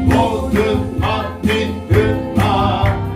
모든 만민 듣나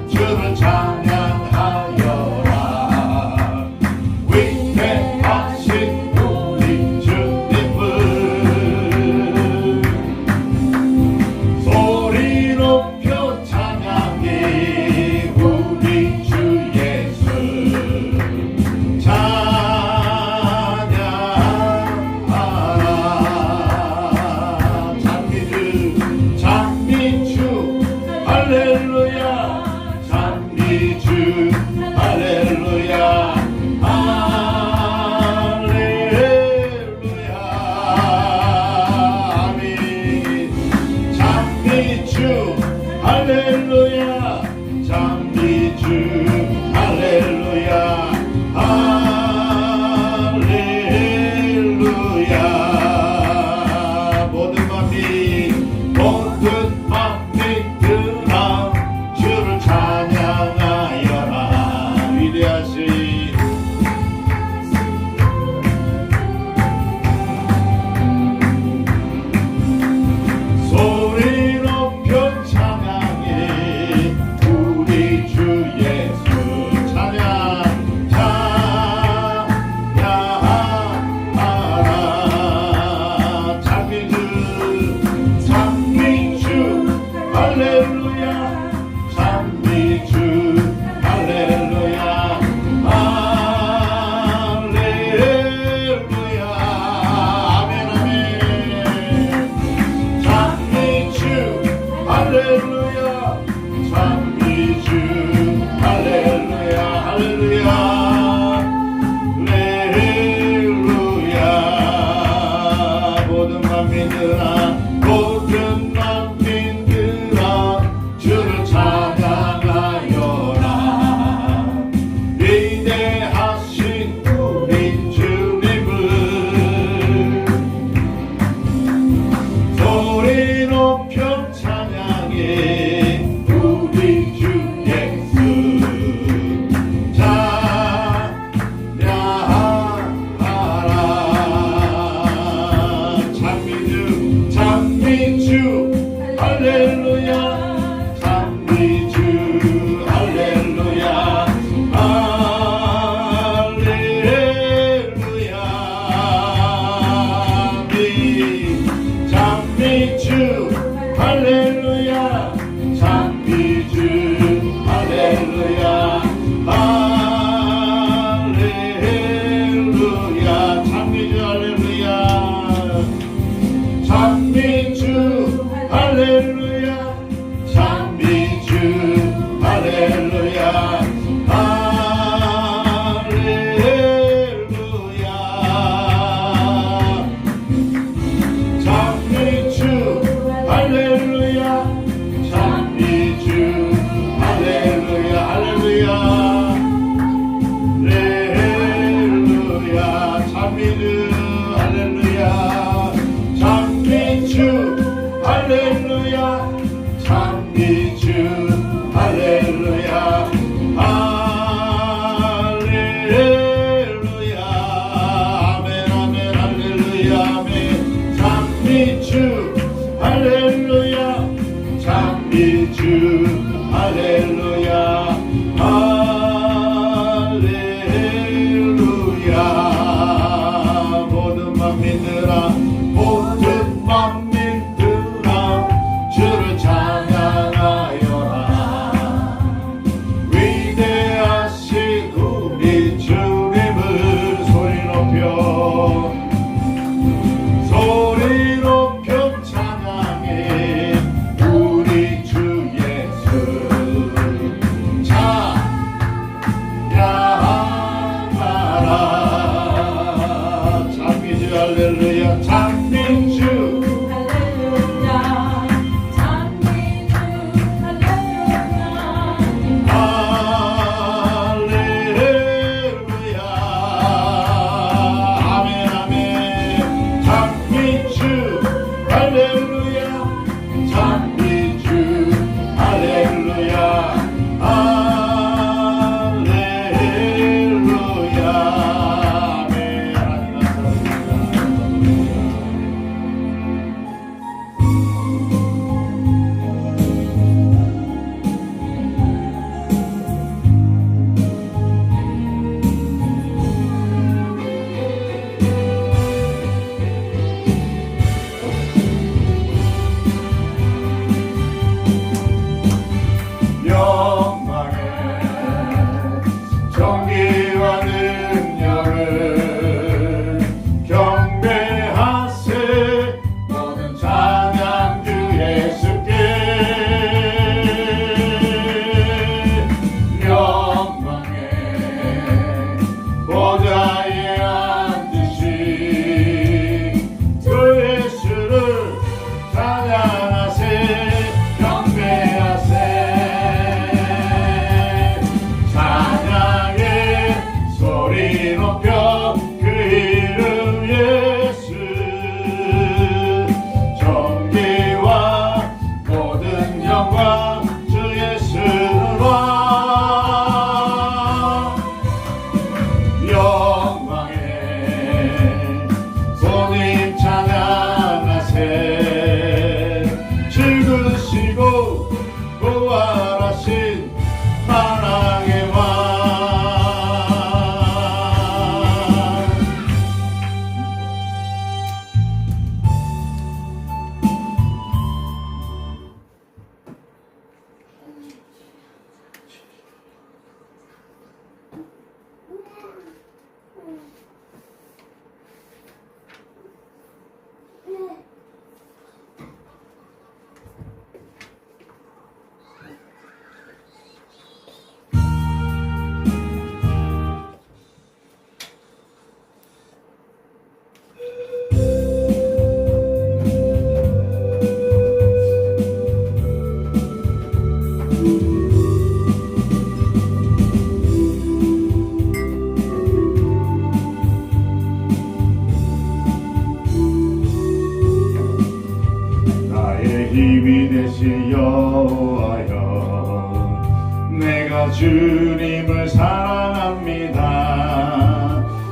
내가 주님을 사랑합니다.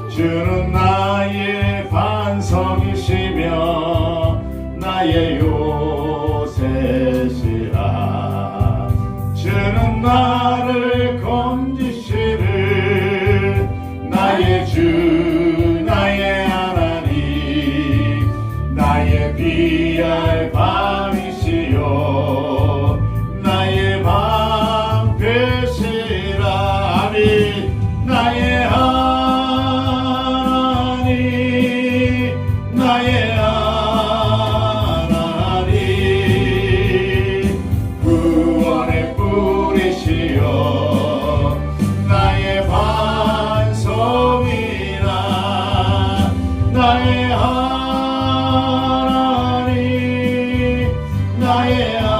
주는 나의 반석이시며 나의 요새시라. 주는 나를 건지시를 나의 주 나의 하나님, 나의 비할 밤이시여 나의 방패시라. 아멘. 나의 하나님, 나의 하나님, 구원의 뿌리시여 나의 반석이라. 나의 하나님, 나의 하나님,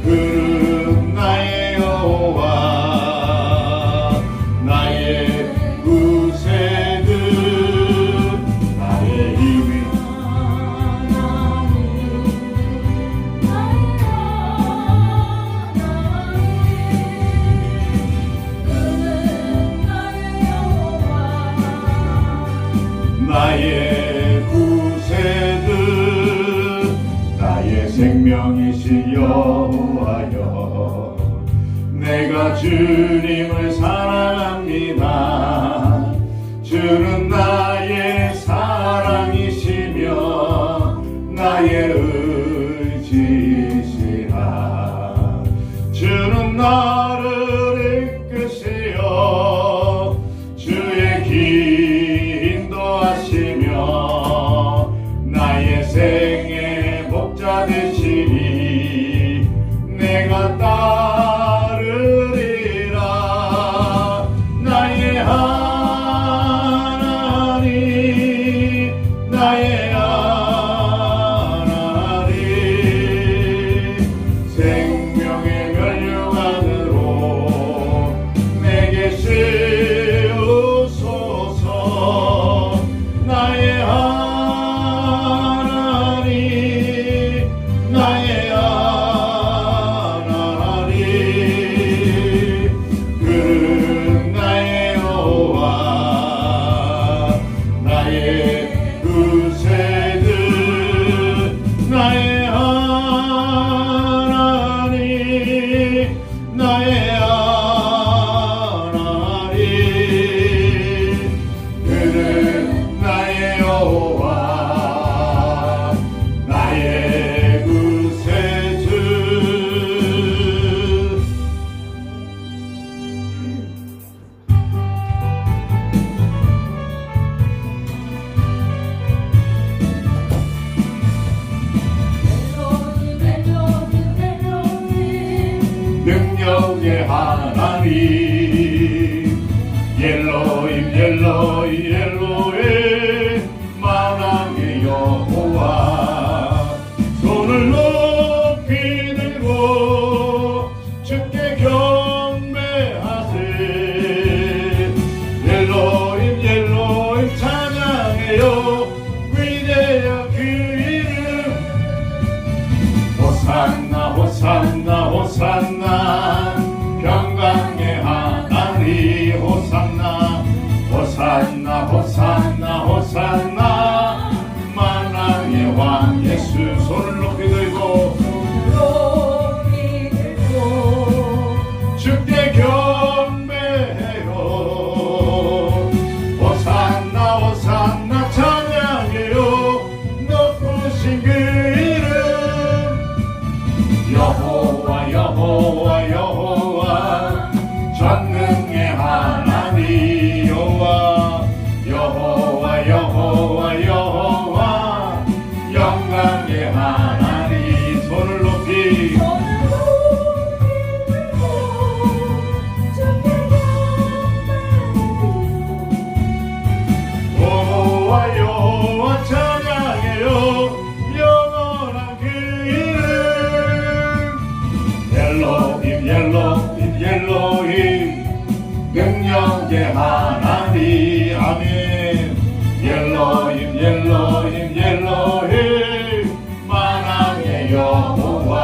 그는 나의 여호와, 나의 구세주, 나의 힘이. 나의 구세주, 나의 생명이시 여호와여, 내가 주님을 사랑합니다. 주는 나의 사랑이시며 나의 의지시라. 주는 나를 이끄시어 주의 길 인도하시며 나의 생애 목자 되시니 내가 따르리라. 나의 하나님, 나의 하나님, 생명의 면류관으로 내게 씌우소서. 나의 하나님, 나의 하나님, 그는 나의 여호와, 나의 구세주, 나의 하나님, 나의 하나님, 그는 나의 여호와, 나의 구세주. 능력의 하나님, 엘로힘 엘로힘 엘로힘, 만왕의 여호와, 손을 높이 들고 주께 경배하세. 엘로힘 엘로힘 찬양해요 위대한 그 이름. 호산나 호산나 호산나, 평강의 하나님 호산나. 호산나 호산나 호산나, 만왕의 왕 예수. 손을 높이 들고 주께 경배해요. 호산나 호산나 찬양해요 높으신 그 이름. 여호와 여호와 여호와, 전능의 하나님. 여호와 여호와 여호와 여호와, 영광의 하나님. 손을 높이 여호와 여호와 찬양해요 영원한 그 이름. 엘로힘 엘로힘 엘로힘, 능력의 하나님. 아멘. 엘로힘 엘로힘 엘로힘, 만왕의 여호와,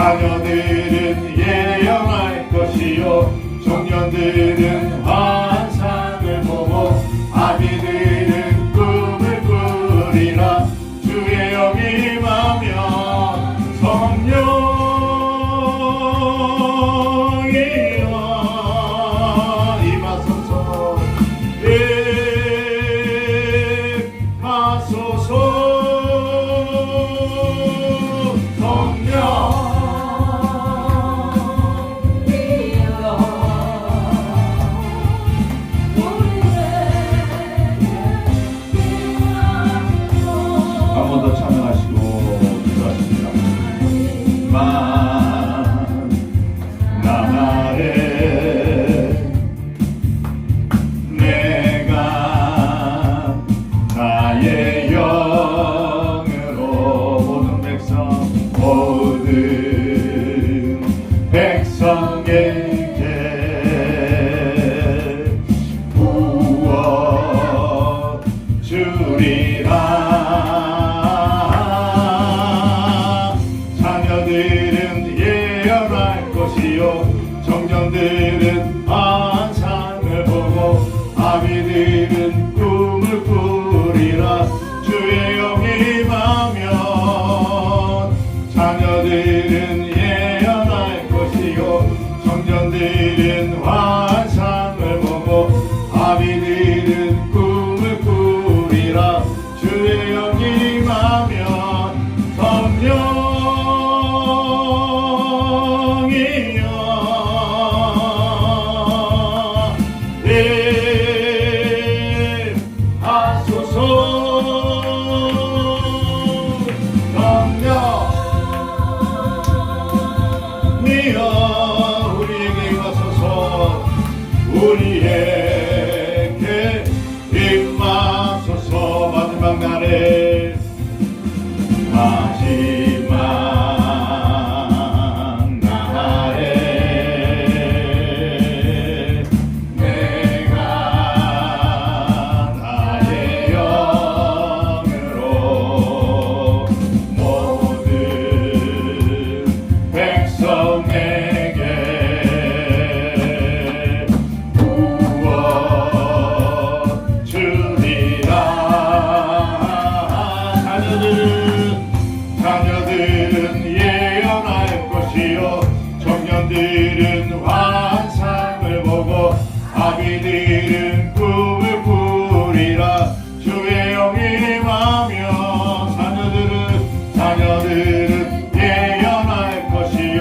자녀들은 예언할 것이요 청년들은 환상을 보고 아비들은 꿈을 꾸리라. 주의 영이 임하면 성령이여 임하소서. 임하소서. 자녀들은 예언할 것이요 청년들은 환상을 보고 아비들은 꿈을 꾸리라. 주의 영이 임하면 자녀들은 예언할 것이요 청년들은 환상을 보고 아비들은 꿈을 꾸리라. 주의 영이 임하면 성령이여 임하소서. 성령이여 우리에게 임하소서. 우리에게 임하소서. 마지막 날에 마지막 날에 내가 나의 영으로 모든 백성에게 부어 주리라. 자녀들은 예언할 것이요 청년들은 환상을 보고 아비들은 꿈을 꾸리라. 주의 영이 임하면 자녀들은 예언할 것이요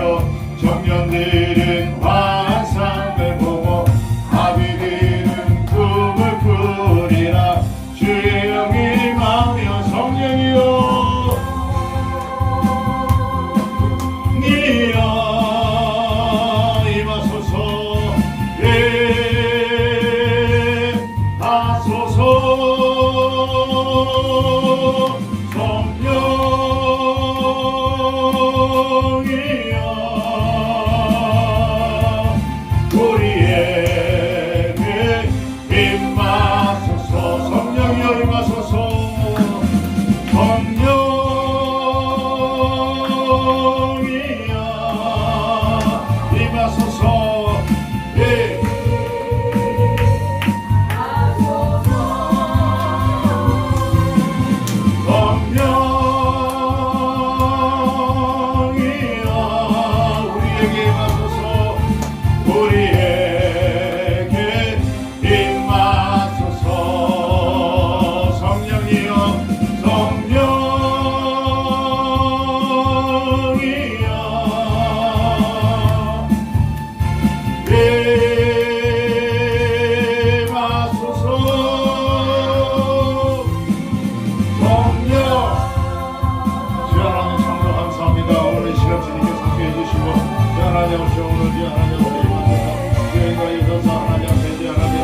청년들은 환상을 보고 아비들은 꿈을 꾸리라. 주의 영이 임하면 성령이여 임하소서. 임하소서. 성령이여 우리에게 임하소서. 성령이여 임하소서. 임하소서. 성령이여 우리에게 임하소서. 우리에게 임하소서. 성령이여 성령이여 임하소서. 성령. 주 하나님 참으로 감사합니다. 오늘 이 시간 주님께서 함께해 주시고 주 하나님 오시오. 오늘 주 하나님 오시오. 주님과 이어서 하나님 앞에 주 하나님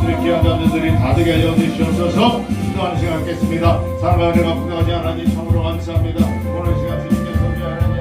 주의 귀한 자들이 다 되게 하여 주시옵소서. 기도하는 시간 갖겠습니다. 사랑과 은혜가 풍성하지 하나님 참으로 감사합니다. 오늘 이 시간 주님께서 주 하나님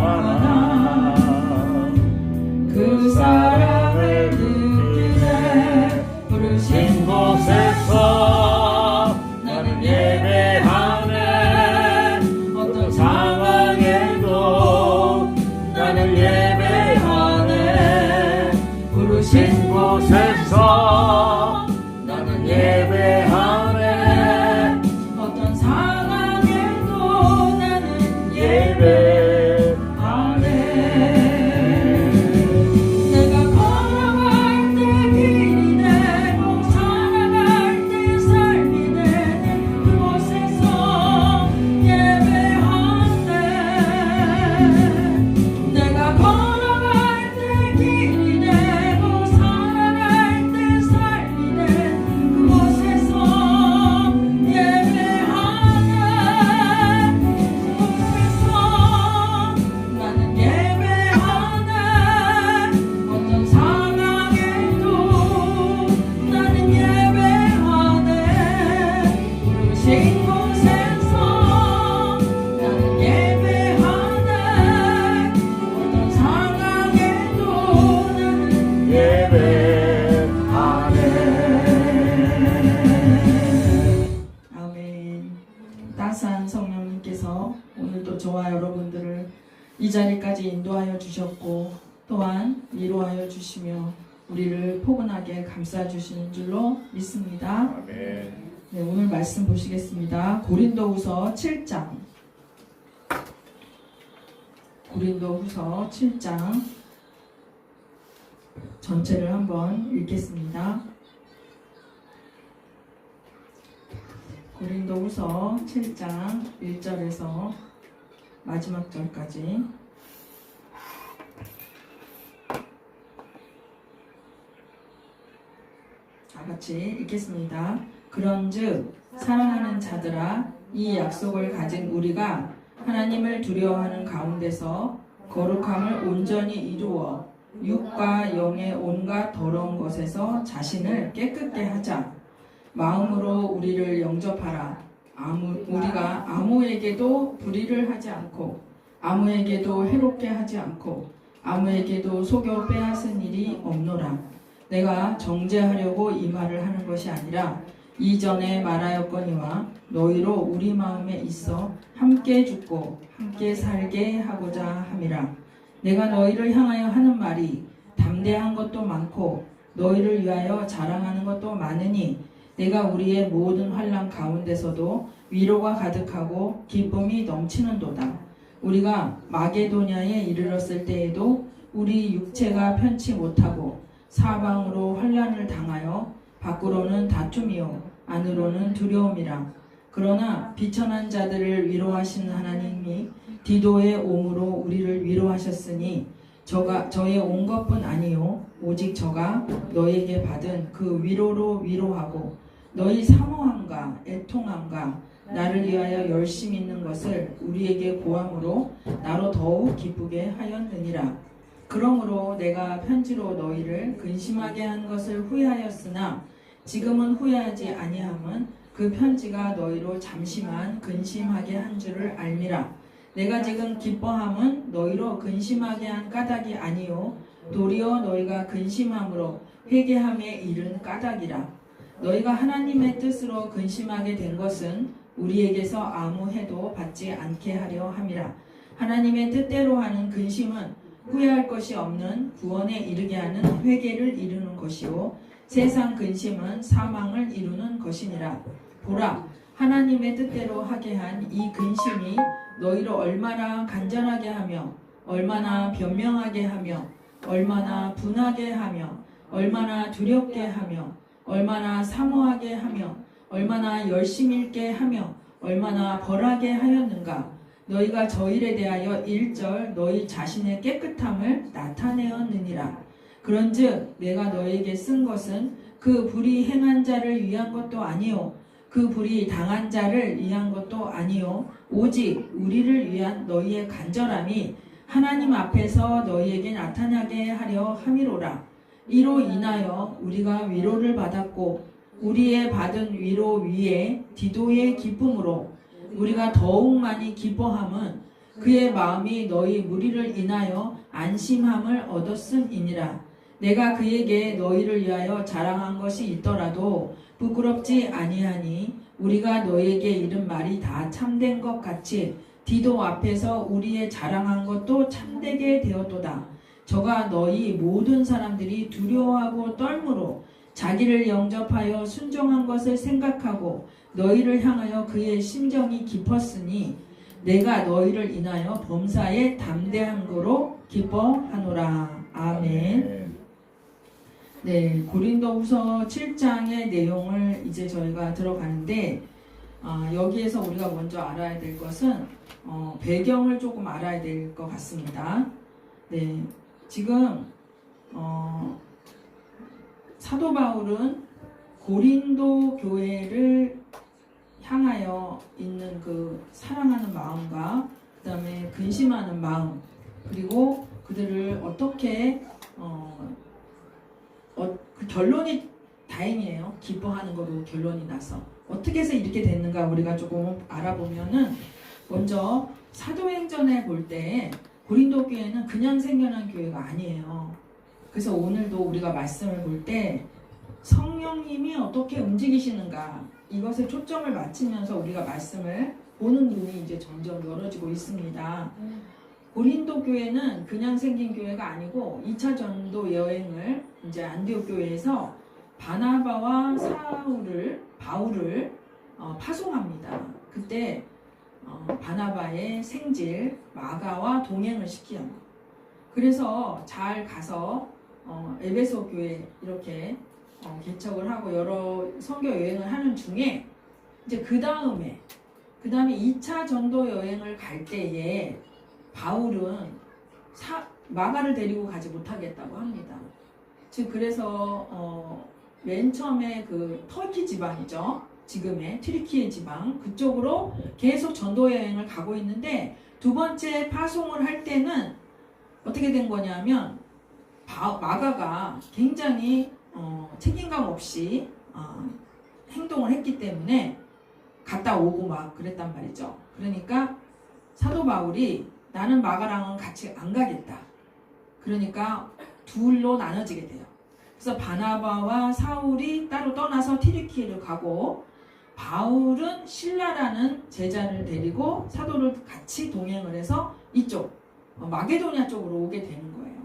하나 그 사랑을 느끼네. 부르신 곳에서 나는 예배하네. 어떤 상황에도 나는 예배하네. 부르신 곳에서 나는 예배하네. 어떤 상황에도 나는 예배하네. 내가 걸어갈 때 길이 되고 살아갈 때 삶이 되는 그곳에서 예배하네. 내가 걸어갈 때 길이 되고 살아갈 때 삶이 되는 그곳에서 예배하네. 그곳에서 나는 예배하네. 어떤 상황에도 나는 예배하네. 부르신 곳에서 나는 예배하네. 어떤 상황에도 나는 예배하네. 아멘. 따스한 성령님께서 오늘도 저와 여러분들을 이 자리까지 인도하여 주셨고 또한 위로하여 주시며 우리를 포근하게 감싸 주시는 줄로 믿습니다. 아멘. 네, 오늘 말씀 보시겠습니다. 고린도후서 7장. 고린도후서 7장 전체를 한번 읽겠습니다. 고린도후서 7장 1절에서 마지막 절까지. 다 같이 읽겠습니다. 그런즉 사랑하는 자들아, 이 약속을 가진 우리가 하나님을 두려워하는 가운데서 거룩함을 온전히 이루어 육과 영의 온갖 더러운 것에서 자신을 깨끗게 하자. 마음으로 우리를 영접하라. 우리가 아무에게도 불의를 하지 않고 아무에게도 해롭게 하지 않고 아무에게도 속여 빼앗은 일이 없노라. 내가 정죄하려고 이 말을 하는 것이 아니라 이전에 말하였거니와 너희로 우리 마음에 있어 함께 죽고 함께 살게 하고자 함이라. 내가 너희를 향하여 하는 말이 담대한 것도 많고 너희를 위하여 자랑하는 것도 많으니 내가 우리의 모든 환난 가운데서도 위로가 가득하고 기쁨이 넘치는도다. 우리가 마게도냐에 이르렀을 때에도 우리 육체가 편치 못하고 사방으로 환난을 당하여 밖으로는 다툼이요 안으로는 두려움이라. 그러나 비천한 자들을 위로하시는 하나님이 디도의 옴으로 우리를 위로하셨으니 저의 온 것뿐 아니요 오직 저가 너에게 받은 그 위로로 위로하고 너희 사모함과 애통함과 나를 위하여 열심히 있는 것을 우리에게 고함으로 나로 더욱 기쁘게 하였느니라. 그러므로 내가 편지로 너희를 근심하게 한 것을 후회하였으나 지금은 후회하지 아니함은 그 편지가 너희로 잠시만 근심하게 한 줄을 알미라. 내가 지금 기뻐함은 너희로 근심하게 한 까닭이 아니요 도리어 너희가 근심함으로 회개함에 이른 까닭이라. 너희가 하나님의 뜻으로 근심하게 된 것은 우리에게서 아무 해도 받지 않게 하려 함이라. 하나님의 뜻대로 하는 근심은 후회할 것이 없는 구원에 이르게 하는 회개를 이루는 것이요 세상 근심은 사망을 이루는 것이니라. 보라, 하나님의 뜻대로 하게 한 이 근심이 너희를 얼마나 간절하게 하며 얼마나 변명하게 하며 얼마나 분하게 하며 얼마나 두렵게 하며 얼마나 사모하게 하며 얼마나 열심히 읽게 하며 얼마나 벌하게 하였는가. 너희가 저 일에 대하여 1절 너희 자신의 깨끗함을 나타내었느니라. 그런즉 내가 너에게 쓴 것은 그 불의 행한 자를 위한 것도 아니요 그 불의 당한 자를 위한 것도 아니요 오직 우리를 위한 너희의 간절함이 하나님 앞에서 너희에게 나타나게 하려 함이로라. 이로 인하여 우리가 위로를 받았고 우리의 받은 위로 위에 디도의 기쁨으로 우리가 더욱 많이 기뻐함은 그의 마음이 너희 무리를 인하여 안심함을 얻었음이니라. 내가 그에게 너희를 위하여 자랑한 것이 있더라도 부끄럽지 아니하니 우리가 너에게 이른 말이 다 참된 것 같이 디도 앞에서 우리의 자랑한 것도 참되게 되었도다. 저가 너희 모든 사람들이 두려워하고 떨므로 자기를 영접하여 순종한 것을 생각하고 너희를 향하여 그의 심정이 깊었으니 내가 너희를 인하여 범사에 담대한 거로 기뻐하노라. 아멘. 네, 고린도후서 7장의 내용을 이제 저희가 들어가는데 여기에서 우리가 먼저 알아야 될 것은 배경을 조금 알아야 될 것 같습니다. 네, 지금 사도 바울은 고린도 교회를 향하여 있는 그 사랑하는 마음과 그 다음에 근심하는 마음, 그리고 그들을 어떻게 그 결론이 다행이에요. 기뻐하는 거로 결론이 나서 어떻게 해서 이렇게 됐는가 우리가 조금 알아보면은, 먼저 사도행전에 볼 때 고린도 교회는 그냥 생겨난 교회가 아니에요. 그래서 오늘도 우리가 말씀을 볼 때 성령님이 어떻게 움직이시는가, 이것에 초점을 맞추면서 우리가 말씀을 보는 눈이 이제 점점 열어지고 있습니다. 고린도 교회는 그냥 생긴 교회가 아니고 2차 전도 여행을 이제 안디옥 교회에서 바나바와 바울을 파송합니다. 그때 바나바의 생질 마가와 동행을 시키요. 그래서 잘 가서 에베소 교회 이렇게 개척을 하고 여러 선교 여행을 하는 중에 이제 그 다음에 2차 전도 여행을 갈 때에 바울은 마가를 데리고 가지 못하겠다고 합니다. 즉 그래서 맨 처음에 그 터키 지방이죠. 지금의 튀르키예 지방 그쪽으로 계속 전도 여행을 가고 있는데, 두 번째 파송을 할 때는 어떻게 된 거냐면 마가가 굉장히 책임감 없이 행동을 했기 때문에 갔다 오고 막 그랬단 말이죠. 그러니까 사도 바울이 나는 마가랑은 같이 안 가겠다. 그러니까 둘로 나눠지게 돼요. 그래서 바나바와 사울이 따로 떠나서 튀르키예를 가고, 바울은 실라라는 제자를 데리고 사도를 같이 동행을 해서 이쪽 마게도냐 쪽으로 오게 되는 거예요.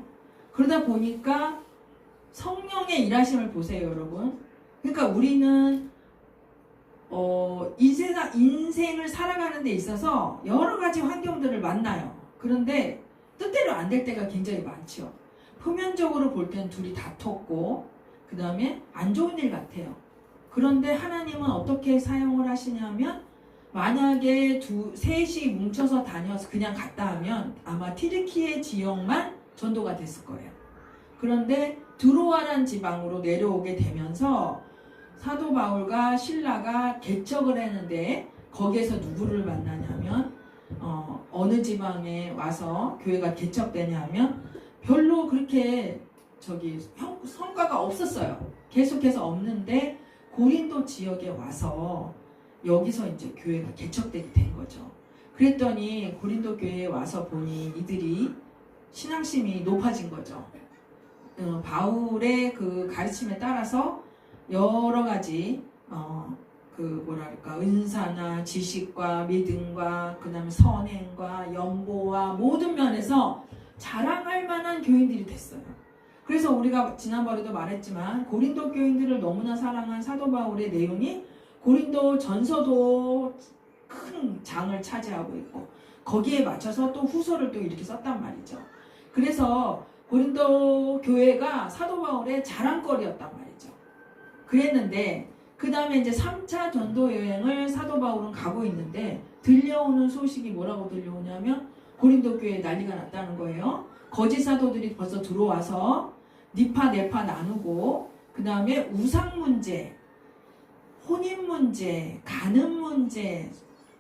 그러다 보니까 성령의 일하심을 보세요, 여러분. 그러니까 우리는 인생을 살아가는 데 있어서 여러 가지 환경들을 만나요. 그런데 뜻대로 안 될 때가 굉장히 많죠. 표면적으로 볼 땐 둘이 다퉜고 그 다음에 안 좋은 일 같아요. 그런데 하나님은 어떻게 사용을 하시냐면, 만약에 셋이 뭉쳐서 다녀서 그냥 갔다 하면 아마 튀르키예 지역만 전도가 됐을 거예요. 그런데 드로아란 지방으로 내려오게 되면서 사도 바울과 실라가 개척을 했는데, 거기에서 누구를 만나냐면 어느 지방에 와서 교회가 개척되냐면 별로 그렇게 성과가 없었어요. 계속해서 없는데 고린도 지역에 와서 여기서 이제 교회가 개척되게 된 거죠. 그랬더니 고린도 교회에 와서 보니 이들이 신앙심이 높아진 거죠. 바울의 그 가르침에 따라서 여러 가지 은사나 지식과 믿음과 그 다음에 선행과 연보와 모든 면에서 자랑할 만한 교인들이 됐어요. 그래서 우리가 지난번에도 말했지만 고린도 교인들을 너무나 사랑한 사도 바울의 내용이 고린도 전서도 큰 장을 차지하고 있고, 거기에 맞춰서 또 후서를 또 이렇게 썼단 말이죠. 그래서 고린도 교회가 사도 바울의 자랑거리였단 말이죠. 그랬는데 그 다음에 이제 3차 전도 여행을 사도 바울은 가고 있는데, 들려오는 소식이 뭐라고 들려오냐면 고린도 교회에 난리가 났다는 거예요. 거짓 사도들이 벌써 들어와서 니파 네파 나누고, 그 다음에 우상 문제, 혼인 문제, 간음 문제,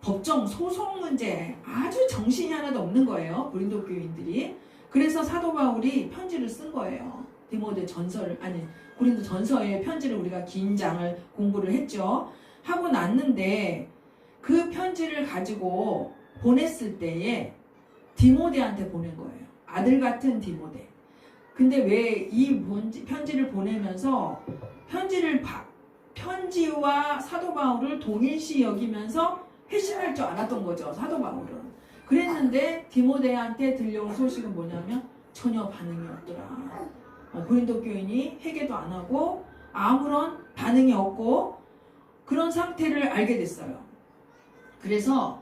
법정 소송 문제, 아주 정신이 하나도 없는 거예요, 고린도 교인들이. 그래서 사도 바울이 편지를 쓴 거예요. 고린도 전서의 편지를 우리가 긴 장을 공부를 했죠. 하고 났는데 그 편지를 가지고 보냈을 때에 디모데한테 보낸 거예요. 아들 같은 디모데. 근데 왜 이 편지를 보내면서 편지와 사도 바울을 동일시 여기면서 회심할 줄 알았던 거죠. 사도 바울은. 그랬는데 디모데한테 들려온 소식은 뭐냐면 전혀 반응이 없더라. 고린도 교인이 회개도 안 하고 아무런 반응이 없고 그런 상태를 알게 됐어요. 그래서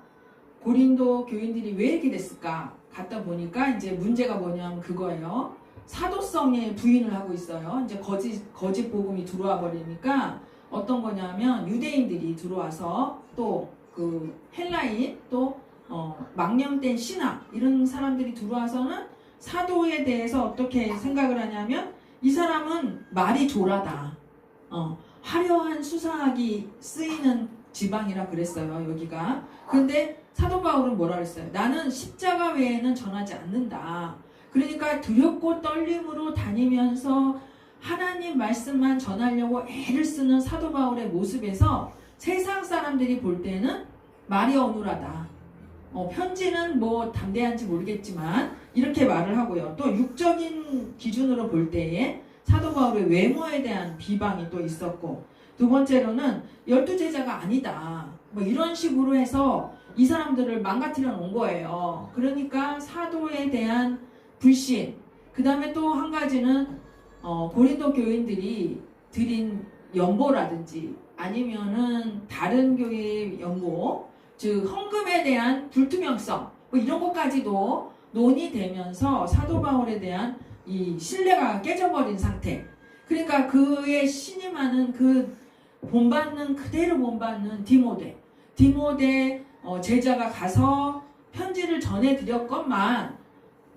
고린도 교인들이 왜 이렇게 됐을까? 갔다 보니까 이제 문제가 뭐냐면 그거예요. 사도성에 부인을 하고 있어요. 이제 거짓 복음이 들어와 버리니까 어떤 거냐면 유대인들이 들어와서 또 그 헬라인 또 망령된 신학 이런 사람들이 들어와서는 사도에 대해서 어떻게 생각을 하냐면 이 사람은 말이 조라다. 화려한 수사학이 쓰이는 지방이라 그랬어요. 여기가. 근데 사도 바울은 뭐라 그랬어요? 나는 십자가 외에는 전하지 않는다. 그러니까 두렵고 떨림으로 다니면서 하나님 말씀만 전하려고 애를 쓰는 사도 바울의 모습에서 세상 사람들이 볼 때는 말이 어눌하다. 편지는 뭐 담대한지 모르겠지만 이렇게 말을 하고요. 또 육적인 기준으로 볼 때에 사도 바울의 외모에 대한 비방이 또 있었고 두 번째로는 12제자가 아니다. 뭐 이런 식으로 해서 이 사람들을 망가뜨려 놓은 거예요. 그러니까 사도에 대한 불신. 그 다음에 또 한 가지는 고린도 교인들이 드린 연보라든지 아니면은 다른 교회의 연보, 즉 헌금에 대한 불투명성 뭐 이런 것까지도 논의되면서 사도 바울에 대한 이 신뢰가 깨져버린 상태. 그러니까 그의 신임하는 그 그대로 본받는 디모데 제자가 가서 편지를 전해드렸건만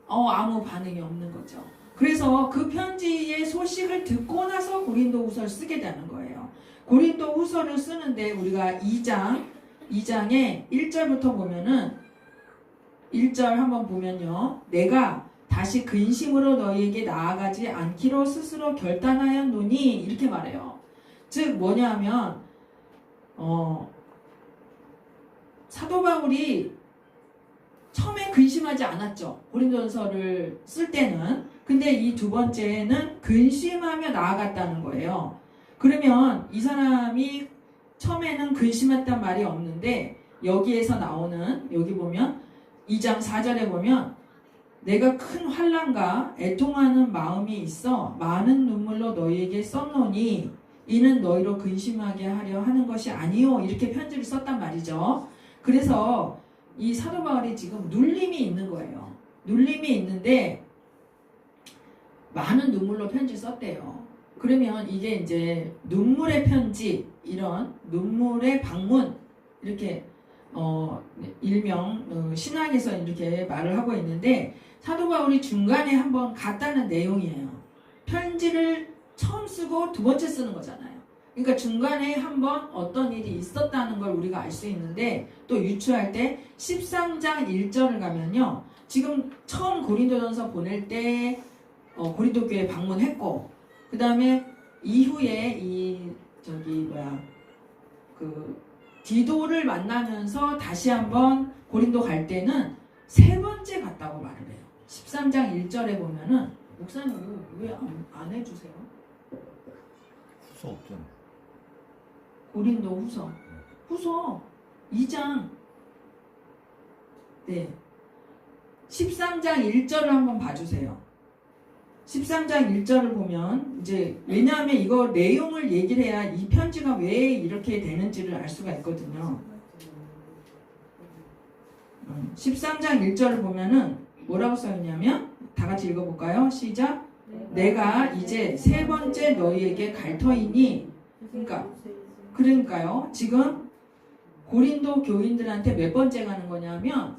아무 반응이 없는 거죠. 그래서 그 편지의 소식을 듣고 나서 고린도후서를 쓰게 되는 거예요. 고린도후서를 쓰는데 우리가 2장에 1절부터 보면은 1절 한번 보면요. 내가 다시 근심으로 너희에게 나아가지 않기로 스스로 결단하였노니 이렇게 말해요. 즉 뭐냐면 사도 바울이 처음에 근심하지 않았죠. 고린도전서를 쓸 때는. 근데 이 두 번째는 근심하며 나아갔다는 거예요. 그러면 이 사람이 처음에는 근심했단 말이 없는데 여기에서 나오는 여기 보면 2장 4절에 보면 내가 큰 환난과 애통하는 마음이 있어 많은 눈물로 너희에게 썼노니 이는 너희로 근심하게 하려 하는 것이 아니요. 이렇게 편지를 썼단 말이죠. 그래서 이 사도 바울이 지금 눌림이 있는 거예요. 눌림이 있는데 많은 눈물로 편지를 썼대요. 그러면 이게 이제 눈물의 편지, 이런 눈물의 방문 이렇게 일명 신학에서 이렇게 말을 하고 있는데 사도 바울이 중간에 한번 갔다는 내용이에요. 편지를 처음 쓰고 두 번째 쓰는 거잖아요. 그러니까 중간에 한번 어떤 일이 있었다는 걸 우리가 알 수 있는데 또 유추할 때 13장 1절을 가면요. 지금 처음 고린도전서 보낼 때 고린도 교회 방문했고 그 다음에 이후에 디도를 만나면서 다시 한번 고린도 갈 때는 세 번째 갔다고 말을 해요. 13장 1절에 보면은 목사님 왜 안 해주세요? 후서 없잖아. 고린도 후서 2장 13장 1절을 한번 봐주세요. 13장 1절을 보면 이제 왜냐하면 이거 내용을 얘기를 해야 이 편지가 왜 이렇게 되는지를 알 수가 있거든요. 13장 1절을 보면은 뭐라고 써있냐면 다 같이 읽어볼까요? 시작. 내가 이제 세 번째 너희에게 갈 터이니 그러니까요. 지금 고린도 교인들한테 몇 번째 가는 거냐면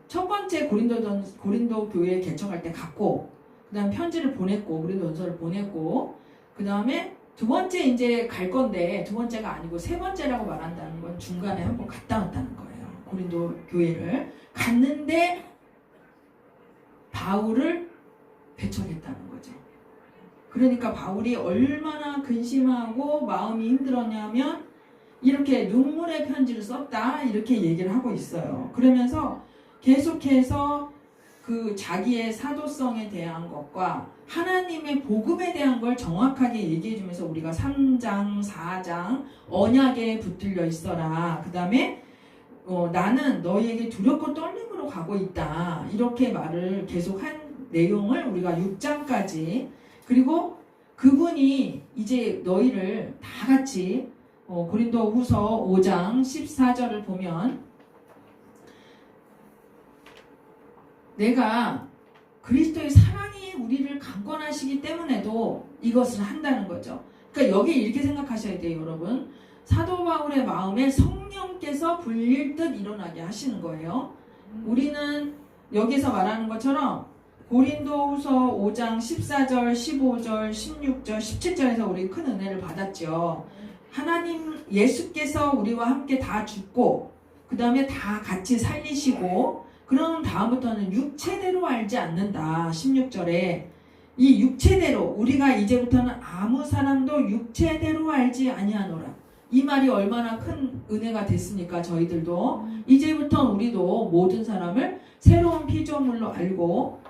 첫 번째 고린도 교회 개척할 때 갔고 그 다음 편지를 보냈고 고린도전서를 보냈고 그 다음에 두 번째 이제 갈 건데 두 번째가 아니고 세 번째라고 말한다는 건 중간에 한번 갔다 왔다는 거예요. 고린도 교회를 갔는데 바울을 배척했다는 거죠. 그러니까 바울이 얼마나 근심하고 마음이 힘들었냐면 이렇게 눈물의 편지를 썼다 이렇게 얘기를 하고 있어요. 그러면서 계속해서 그 자기의 사도성에 대한 것과 하나님의 복음에 대한 걸 정확하게 얘기해 주면서 우리가 3장, 4장 언약에 붙들려 있어라. 그 다음에 나는 너희에게 두렵고 떨림으로 가고 있다. 이렇게 말을 계속한 내용을 우리가 6장까지, 그리고 그분이 이제 너희를 다 같이 고린도후서 5장 14절을 보면 내가 그리스도의 사랑이 우리를 강권하시기 때문에도 이것을 한다는 거죠. 그러니까 여기 이렇게 생각하셔야 돼요, 여러분. 사도 바울의 마음에 성령께서 불릴 듯 일어나게 하시는 거예요. 우리는 여기서 말하는 것처럼 고린도후서 5장 14절, 15절, 16절, 17절에서 우리 큰 은혜를 받았죠. 하나님 예수께서 우리와 함께 다 죽고 그 다음에 다 같이 살리시고 그럼 다음부터는 육체대로 알지 않는다. 16절에 이 육체대로 우리가 이제부터는 아무 사람도 육체대로 알지 아니하노라. 이 말이 얼마나 큰 은혜가 됐습니까? 저희들도 이제부터 우리도 모든 사람을 새로운 피조물로 알고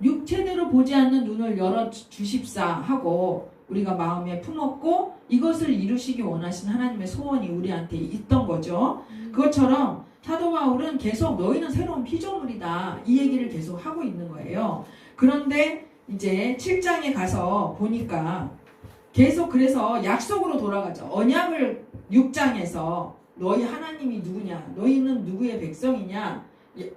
육체대로 보지 않는 눈을 열어 주십사 하고 우리가 마음에 품었고 이것을 이루시기 원하신 하나님의 소원이 우리한테 있던 거죠. 그것처럼 사도 바울은 계속 너희는 새로운 피조물이다 이 얘기를 계속 하고 있는 거예요. 그런데 이제 7장에 가서 보니까 계속 그래서 약속으로 돌아가죠. 언약을 6장에서 너희 하나님이 누구냐, 너희는 누구의 백성이냐,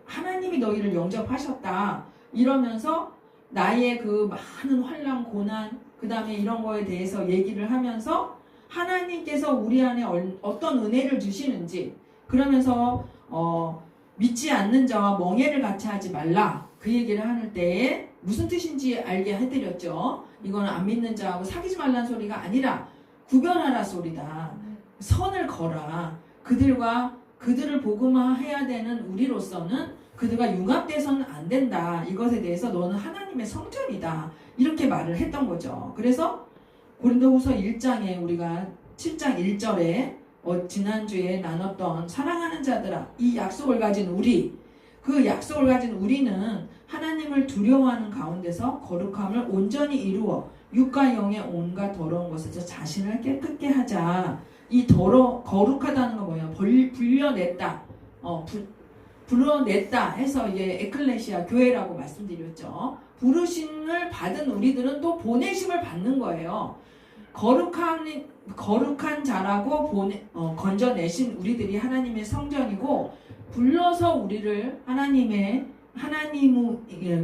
하나님이 너희를 영접하셨다 이러면서 나의 그 많은 환난 고난 그 다음에 이런 거에 대해서 얘기를 하면서 하나님께서 우리 안에 어떤 은혜를 주시는지 그러면서 믿지 않는 자와 멍해를 같이 하지 말라 그 얘기를 하는 때에 무슨 뜻인지 알게 해드렸죠. 이거는 안 믿는 자하고 사귀지 말라는 소리가 아니라 구별하라 소리다. 선을 거라. 그들을 복음화해야 되는 우리로서는 그들과 융합돼서는 안 된다. 이것에 대해서 너는 하나님의 성전이다. 이렇게 말을 했던 거죠. 그래서 고린도후서 1장에 우리가 7장 1절에 지난주에 나눴던 사랑하는 자들아 이 약속을 가진 우리 그 약속을 가진 우리는 하나님을 두려워하는 가운데서 거룩함을 온전히 이루어 육과 영의 온갖 더러운 것에서 자신을 깨끗게 하자. 이 거룩하다는 건 뭐예요? 불러냈다 해서 이게 에클레시아 교회라고 말씀드렸죠. 부르심을 받은 우리들은 또 보내심을 받는 거예요. 거룩한 자라고 건져내신 우리들이 하나님의 성전이고 불러서 우리를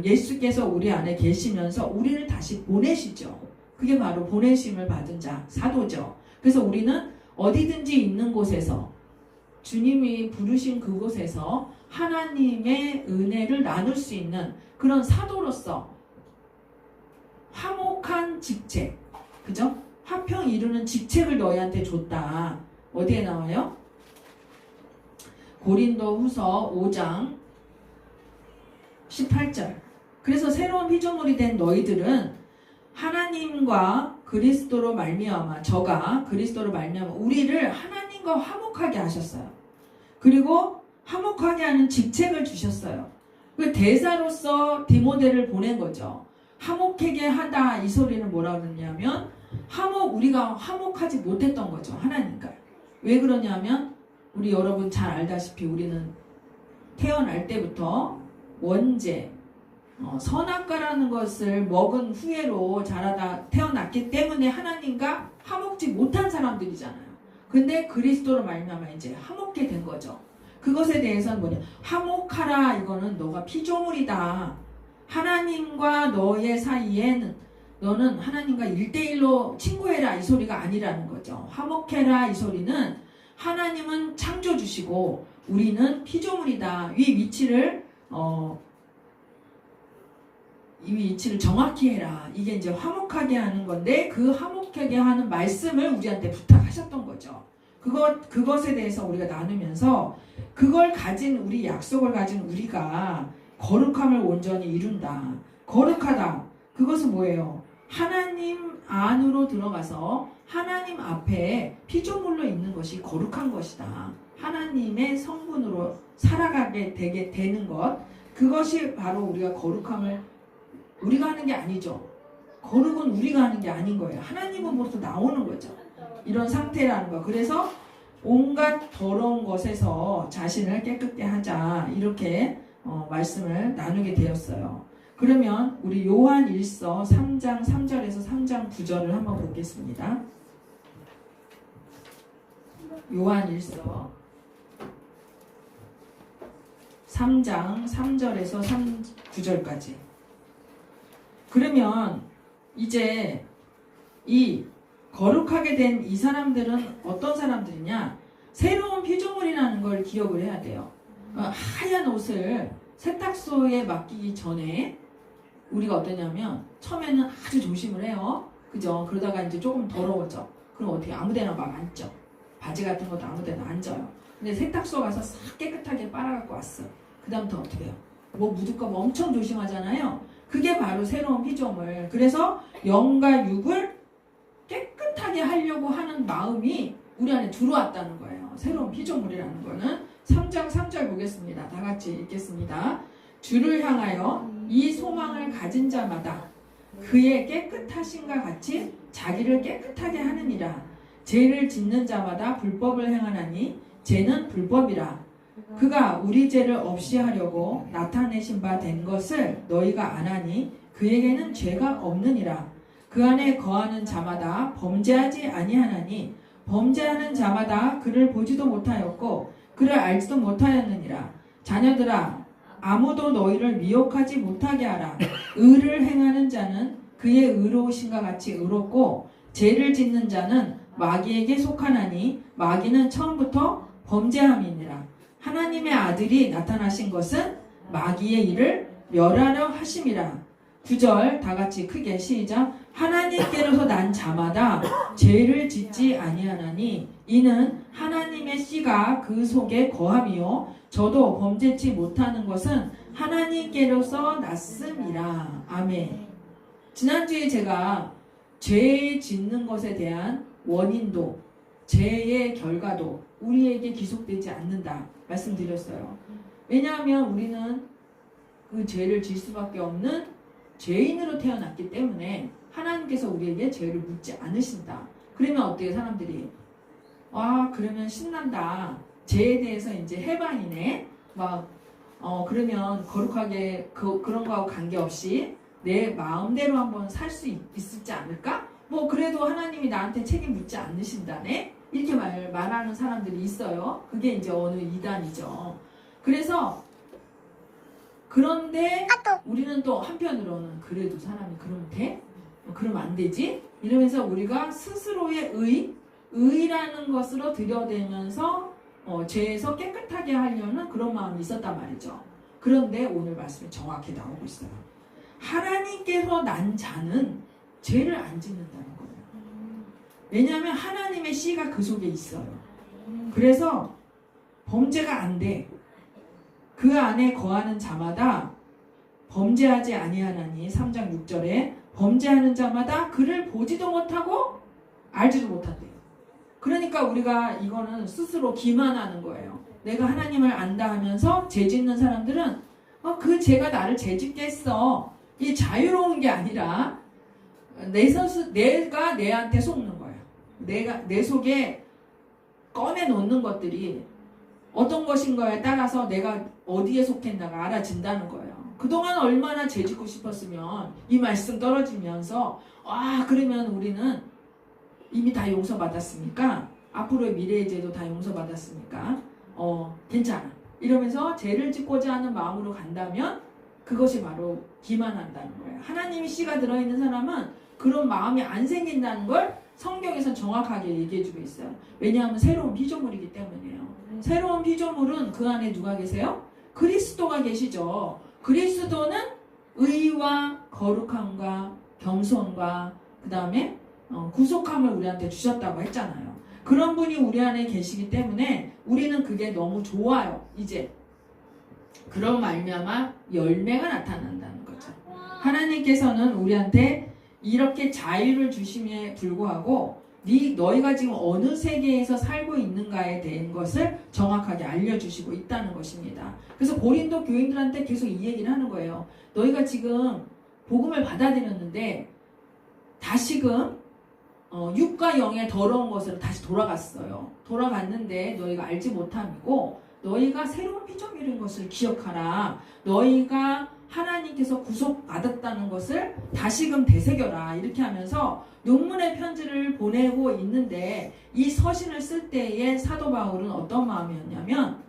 예수께서 우리 안에 계시면서 우리를 다시 보내시죠. 그게 바로 보내심을 받은 자, 사도죠. 그래서 우리는 어디든지 있는 곳에서 주님이 부르신 그곳에서 하나님의 은혜를 나눌 수 있는 그런 사도로서 화목한 직책, 그죠? 화평 이루는 직책을 너희한테 줬다. 어디에 나와요? 고린도후서 5장 18절. 그래서 새로운 피조물이 된 너희들은 하나님과 그리스도로 말미암아 그리스도로 말미암아 우리를 하나님과 화목하게 하셨어요. 그리고 화목하게 하는 직책을 주셨어요. 그 대사로서 디모데를 보낸 거죠. 화목하게 하다 이 소리는 뭐라 그러냐면 우리가 화목하지 못했던 거죠. 하나님과. 왜 그러냐면 우리 여러분 잘 알다시피 우리는 태어날 때부터 원죄, 선악과라는 것을 먹은 후회로 자라다 태어났기 때문에 하나님과 화목지 못한 사람들이잖아요. 근데 그리스도로 말미암아 이제 화목게 된 거죠. 그것에 대해서는 뭐냐? 화목하라. 이거는 너가 피조물이다. 하나님과 너의 사이에는 너는 하나님과 1대1로 친구해라 이 소리가 아니라는 거죠. 화목해라 이 소리는 하나님은 창조주시고 우리는 피조물이다. 이 위치를 정확히 해라. 이게 이제 화목하게 하는 건데 그 화목하게 하는 말씀을 우리한테 부탁하셨던 거죠. 그것에 대해서 우리가 나누면서 그걸 가진 우리 약속을 가진 우리가 거룩함을 온전히 이룬다. 거룩하다. 그것은 뭐예요? 하나님 안으로 들어가서 하나님 앞에 피조물로 있는 것이 거룩한 것이다. 하나님의 성분으로 살아가게 되는 것. 그것이 바로 우리가 거룩함을 우리가 하는 게 아니죠. 거룩은 우리가 하는 게 아닌 거예요. 하나님으로부터 나오는 거죠. 이런 상태라는 거. 그래서 온갖 더러운 것에서 자신을 깨끗게 하자 이렇게 말씀을 나누게 되었어요. 그러면 우리 요한 1서 3장 3절에서 3장 9절을 한번 보겠습니다. 요한 1서 3장 3절에서 9절까지. 그러면 이제 이 거룩하게 된 이 사람들은 어떤 사람들이냐? 새로운 피조물이라는 걸 기억을 해야 돼요. 하얀 옷을 세탁소에 맡기기 전에 우리가 어떠냐면 처음에는 아주 조심을 해요. 그죠? 그러다가 이제 조금 더러워져. 그럼 어떻게 아무데나 막 앉죠. 바지 같은 것도 아무데나 앉아요. 근데 세탁소 가서 싹 깨끗하게 빨아갖고 왔어. 그 다음부터 어떻게 해요? 뭐 묻을까 봐 엄청 조심하잖아요. 그게 바로 새로운 피조물. 그래서 영과 육을 깨끗하게 하려고 하는 마음이 우리 안에 들어왔다는 거예요. 새로운 피조물이라는 거는 3장 3절 보겠습니다. 다 같이 읽겠습니다. 주를 향하여 이 소망을 가진 자마다 그의 깨끗하심과 같이 자기를 깨끗하게 하느니라. 죄를 짓는 자마다 불법을 행하나니 죄는 불법이라. 그가 우리 죄를 없이 하려고 나타내신 바 된 것을 너희가 아나니 그에게는 죄가 없느니라. 그 안에 거하는 자마다 범죄하지 아니하나니 범죄하는 자마다 그를 보지도 못하였고 그를 알지도 못하였느니라. 자녀들아, 아무도 너희를 미혹하지 못하게 하라. 의를 행하는 자는 그의 의로우심과 같이 의롭고 죄를 짓는 자는 마귀에게 속하나니 마귀는 처음부터 범죄함이니라. 하나님의 아들이 나타나신 것은 마귀의 일을 멸하려 하심이라. 9절 다 같이 크게 시작. 하나님께로서 난 자마다 죄를 짓지 아니하나니 이는 하나님의 씨가 그 속에 거함이요 저도 범죄치 못하는 것은 하나님께로서 났음이라. 아멘. 지난주에 제가 죄 짓는 것에 대한 원인도 죄의 결과도 우리에게 기속되지 않는다 말씀드렸어요. 왜냐하면 우리는 그 죄를 질 수밖에 없는 죄인으로 태어났기 때문에 하나님께서 우리에게 죄를 묻지 않으신다. 그러면 어때요? 사람들이 그러면 신난다. 죄에 대해서 이제 해방이네. 그러면 거룩하게 그런 거하고 관계없이 내 마음대로 한번 살 수 있을지 않을까? 그래도 하나님이 나한테 책임 묻지 않으신다네. 이렇게 말하는 사람들이 있어요. 그게 이제 어느 이단이죠. 그런데 우리는 또 한편으로는 그래도 사람이 그러면 돼? 그러면 안 되지? 이러면서 우리가 스스로의 의라는 것으로 들여대면서 죄에서 깨끗하게 하려는 그런 마음이 있었단 말이죠. 그런데 오늘 말씀에 정확히 나오고 있어요. 하나님께서 난 자는 죄를 안 짓는다는 거예요. 왜냐하면 하나님의 씨가 그 속에 있어요. 그래서 범죄가 안 돼. 그 안에 거하는 자마다 범죄하지 아니하나니 3장 6절에 범죄하는 자마다 그를 보지도 못하고 알지도 못한대요. 그러니까 우리가 이거는 스스로 기만하는 거예요. 내가 하나님을 안다 하면서 죄 짓는 사람들은 그 죄가 나를 죄 짓게 했어. 이 자유로운 게 아니라 내가 내한테 속는 거예요. 내가 내 속에 꺼내놓는 것들이 어떤 것인가에 따라서 내가 어디에 속했나가 알아진다는 거예요. 그동안 얼마나 죄 짓고 싶었으면 이 말씀 떨어지면서 그러면 우리는 이미 다 용서받았으니까 앞으로의 미래의 죄도 다 용서받았으니까 괜찮아. 이러면서 죄를 짓고자 하는 마음으로 간다면 그것이 바로 기만한다는 거예요. 하나님이 씨가 들어있는 사람은 그런 마음이 안 생긴다는 걸 성경에서 정확하게 얘기해주고 있어요. 왜냐하면 새로운 피조물이기 때문이에요. 새로운 피조물은 그 안에 누가 계세요? 그리스도가 계시죠. 그리스도는 의와 거룩함과 겸손과 그 다음에 구속함을 우리한테 주셨다고 했잖아요. 그런 분이 우리 안에 계시기 때문에 우리는 그게 너무 좋아요. 이제 그런 말미암아 열매가 나타난다는 거죠. 하나님께서는 우리한테 이렇게 자유를 주심에 불구하고 너희가 지금 어느 세계에서 살고 있는가에 대한 것을 정확하게 알려주시고 있다는 것입니다. 그래서 고린도 교인들한테 계속 이 얘기를 하는 거예요. 너희가 지금 복음을 받아들였는데 다시금 육과 영의 더러운 것으로 다시 돌아갔어요. 돌아갔는데 너희가 알지 못함이고 너희가 새로운 피조물인 것을 기억하라. 너희가 하나님께서 구속받았다는 것을 다시금 되새겨라. 이렇게 하면서 눈물의 편지를 보내고 있는데 이 서신을 쓸 때에 사도 바울은 어떤 마음이었냐면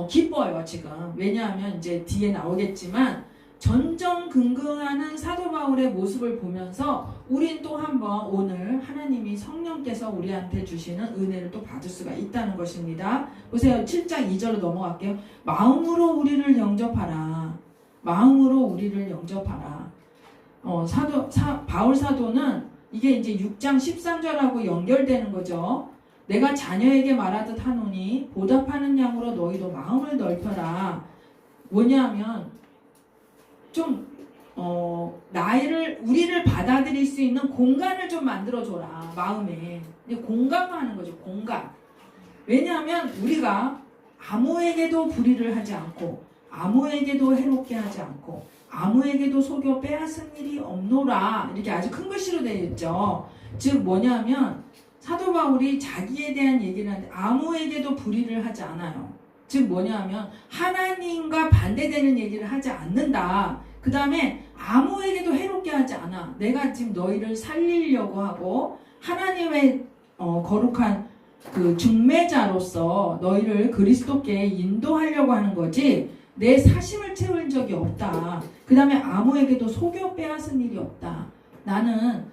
기뻐요 지금. 왜냐하면 이제 뒤에 나오겠지만 전전긍긍하는 사도 바울의 모습을 보면서 우린 또 한번 오늘 하나님이 성령께서 우리한테 주시는 은혜를 또 받을 수가 있다는 것입니다. 보세요. 7장 2절로 넘어갈게요. 마음으로 우리를 영접하라. 마음으로 우리를 영접하라. 바울 사도는 이게 이제 6장 13절하고 연결되는 거죠. 내가 자녀에게 말하듯 하노니 보답하는 양으로 너희도 마음을 넓혀라. 뭐냐면 좀 우리를 받아들일 수 있는 공간을 좀 만들어줘라. 마음에 공감하는 거죠. 공감. 왜냐하면 우리가 아무에게도 불의를 하지 않고 아무에게도 해롭게 하지 않고 아무에게도 속여 빼앗은 일이 없노라. 이렇게 아주 큰 글씨로 되어 있죠. 즉 뭐냐면 사도 바울이 자기에 대한 얘기를 하는데 아무에게도 불의를 하지 않아요. 즉 뭐냐면 하나님과 반대되는 얘기를 하지 않는다. 그 다음에 아무에게도 해롭게 하지 않아. 내가 지금 너희를 살리려고 하고 하나님의 거룩한 그 중매자로서 너희를 그리스도께 인도하려고 하는 거지 내 사심을 채울 적이 없다. 그 다음에 아무에게도 속여 빼앗은 일이 없다. 나는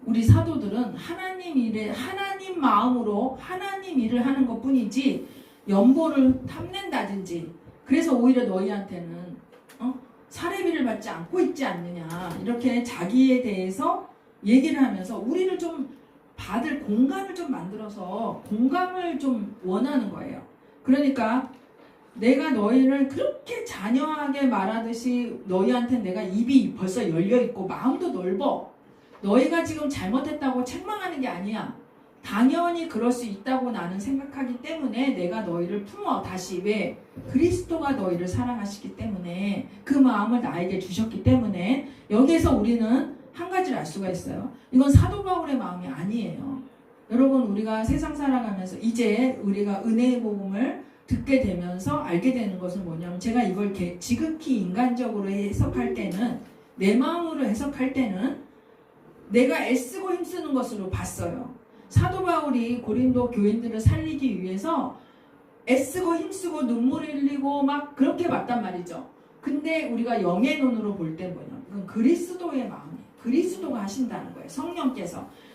우리 사도들은 하나님 마음으로 하나님 일을 하는 것 뿐이지 연보를 탐낸다든지 그래서 오히려 너희한테는 사례비를 받지 않고 있지 않느냐 이렇게 자기에 대해서 얘기를 하면서 우리를 좀 받을 공간을 좀 만들어서 공감을 좀 원하는 거예요. 그러니까 내가 너희를 그렇게 잔인하게 말하듯이 너희한테 내가 입이 벌써 열려있고 마음도 넓어. 너희가 지금 잘못했다고 책망하는 게 아니야. 당연히 그럴 수 있다고 나는 생각하기 때문에 내가 너희를 품어. 다시 왜? 그리스도가 너희를 사랑하시기 때문에 그 마음을 나에게 주셨기 때문에 여기에서 우리는 한 가지를 알 수가 있어요. 이건 사도 바울의 마음이 아니에요. 여러분 우리가 세상 살아가면서 이제 우리가 은혜의 복음을 듣게 되면서 알게 되는 것은 뭐냐면 제가 이걸 지극히 인간적으로 해석할 때는 내 마음으로 해석할 때는 내가 애쓰고 힘쓰는 것으로 봤어요. 사도 바울이 고린도 교인들을 살리기 위해서 애쓰고 힘쓰고 눈물 흘리고 막 그렇게 봤단 말이죠. 근데 우리가 영의 눈으로 볼 때 뭐냐? 그건 그리스도의 마음이에요. 그리스도가 하신다는 거예요.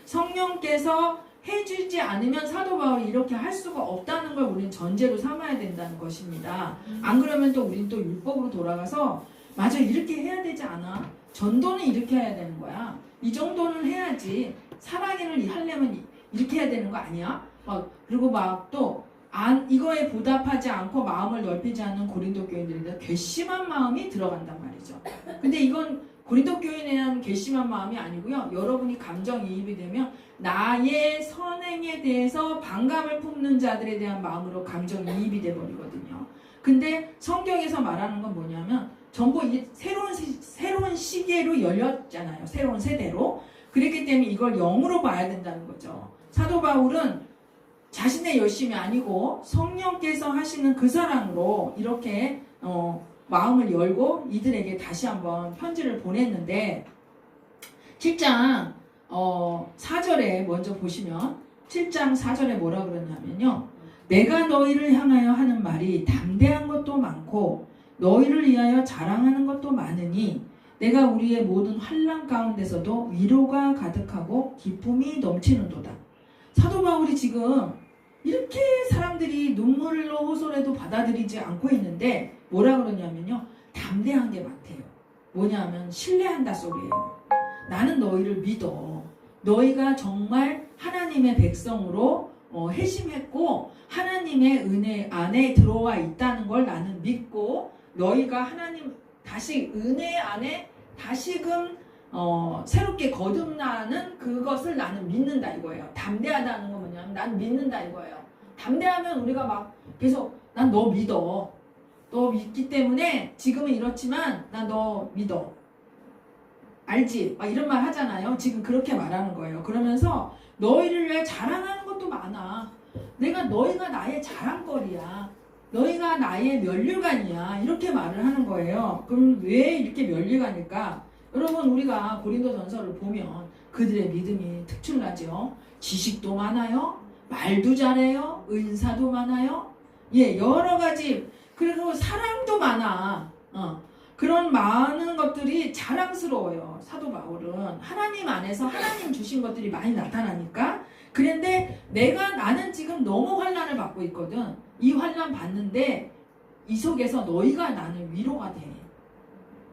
성령께서 해주지 않으면 사도 바울이 이렇게 할 수가 없다는 걸 우리는 전제로 삼아야 된다는 것입니다. 안 그러면 또 우린 또 율법으로 돌아가서 맞아 이렇게 해야 되지 않아? 전도는 이렇게 해야 되는 거야. 이 정도는 해야지. 사랑을 하려면 이렇게 해야 되는 거 아니야? 그리고 막 또 이거에 보답하지 않고 마음을 넓히지 않는 고린도 교인들인데 괘씸한 마음이 들어간단 말이죠. 근데 이건 고린도 교인에 대한 괘씸한 마음이 아니고요. 여러분이 감정이입이 되면 나의 선행에 대해서 반감을 품는 자들에 대한 마음으로 감정이입이 돼버리거든요. 근데 성경에서 말하는 건 뭐냐면 전부 이게 새로운 시계로 열렸잖아요. 새로운 세대로. 그렇기 때문에 이걸 영으로 봐야 된다는 거죠. 사도 바울은 자신의 열심이 아니고 성령께서 하시는 그 사랑으로 이렇게 마음을 열고 이들에게 다시 한번 편지를 보냈는데 7장 4절에 먼저 보시면 7장 4절에 뭐라 그러냐면요. 내가 너희를 향하여 하는 말이 담대한 것도 많고 너희를 위하여 자랑하는 것도 많으니 내가 우리의 모든 환난 가운데서도 위로가 가득하고 기쁨이 넘치는도다. 사도 바울이 지금 이렇게 사람들이 눈물로 호소해도 받아들이지 않고 있는데 뭐라 그러냐면요. 담대한 게 많대요. 뭐냐면 신뢰한다 소리예요. 나는 너희를 믿어. 너희가 정말 하나님의 백성으로 회심했고 하나님의 은혜 안에 들어와 있다는 걸 나는 믿고 너희가 하나님 다시 은혜 안에 다시금 새롭게 거듭나는 그것을 나는 믿는다 이거예요. 담대하다는 건 뭐냐면 난 믿는다 이거예요. 담대하면 우리가 막 계속 난 너 믿어. 너 믿기 때문에 지금은 이렇지만 난 너 믿어. 알지? 막 이런 말 하잖아요. 지금 그렇게 말하는 거예요. 그러면서 너희를 위해 자랑하는 것도 많아. 너희가 나의 자랑거리야. 너희가 나의 면류관이야. 이렇게 말을 하는 거예요. 그럼 왜 이렇게 면류관일까? 여러분 우리가 고린도전서를 보면 그들의 믿음이 특출나죠. 지식도 많아요. 말도 잘해요. 은사도 많아요. 예, 여러 가지. 그리고 사랑도 많아. 그런 많은 것들이 자랑스러워요. 사도 바울은 하나님 안에서 하나님 주신 것들이 많이 나타나니까. 그런데 나는 지금 너무 환난을 받고 있거든. 이 환난 받는데 이 속에서 너희가 나는 위로가 돼.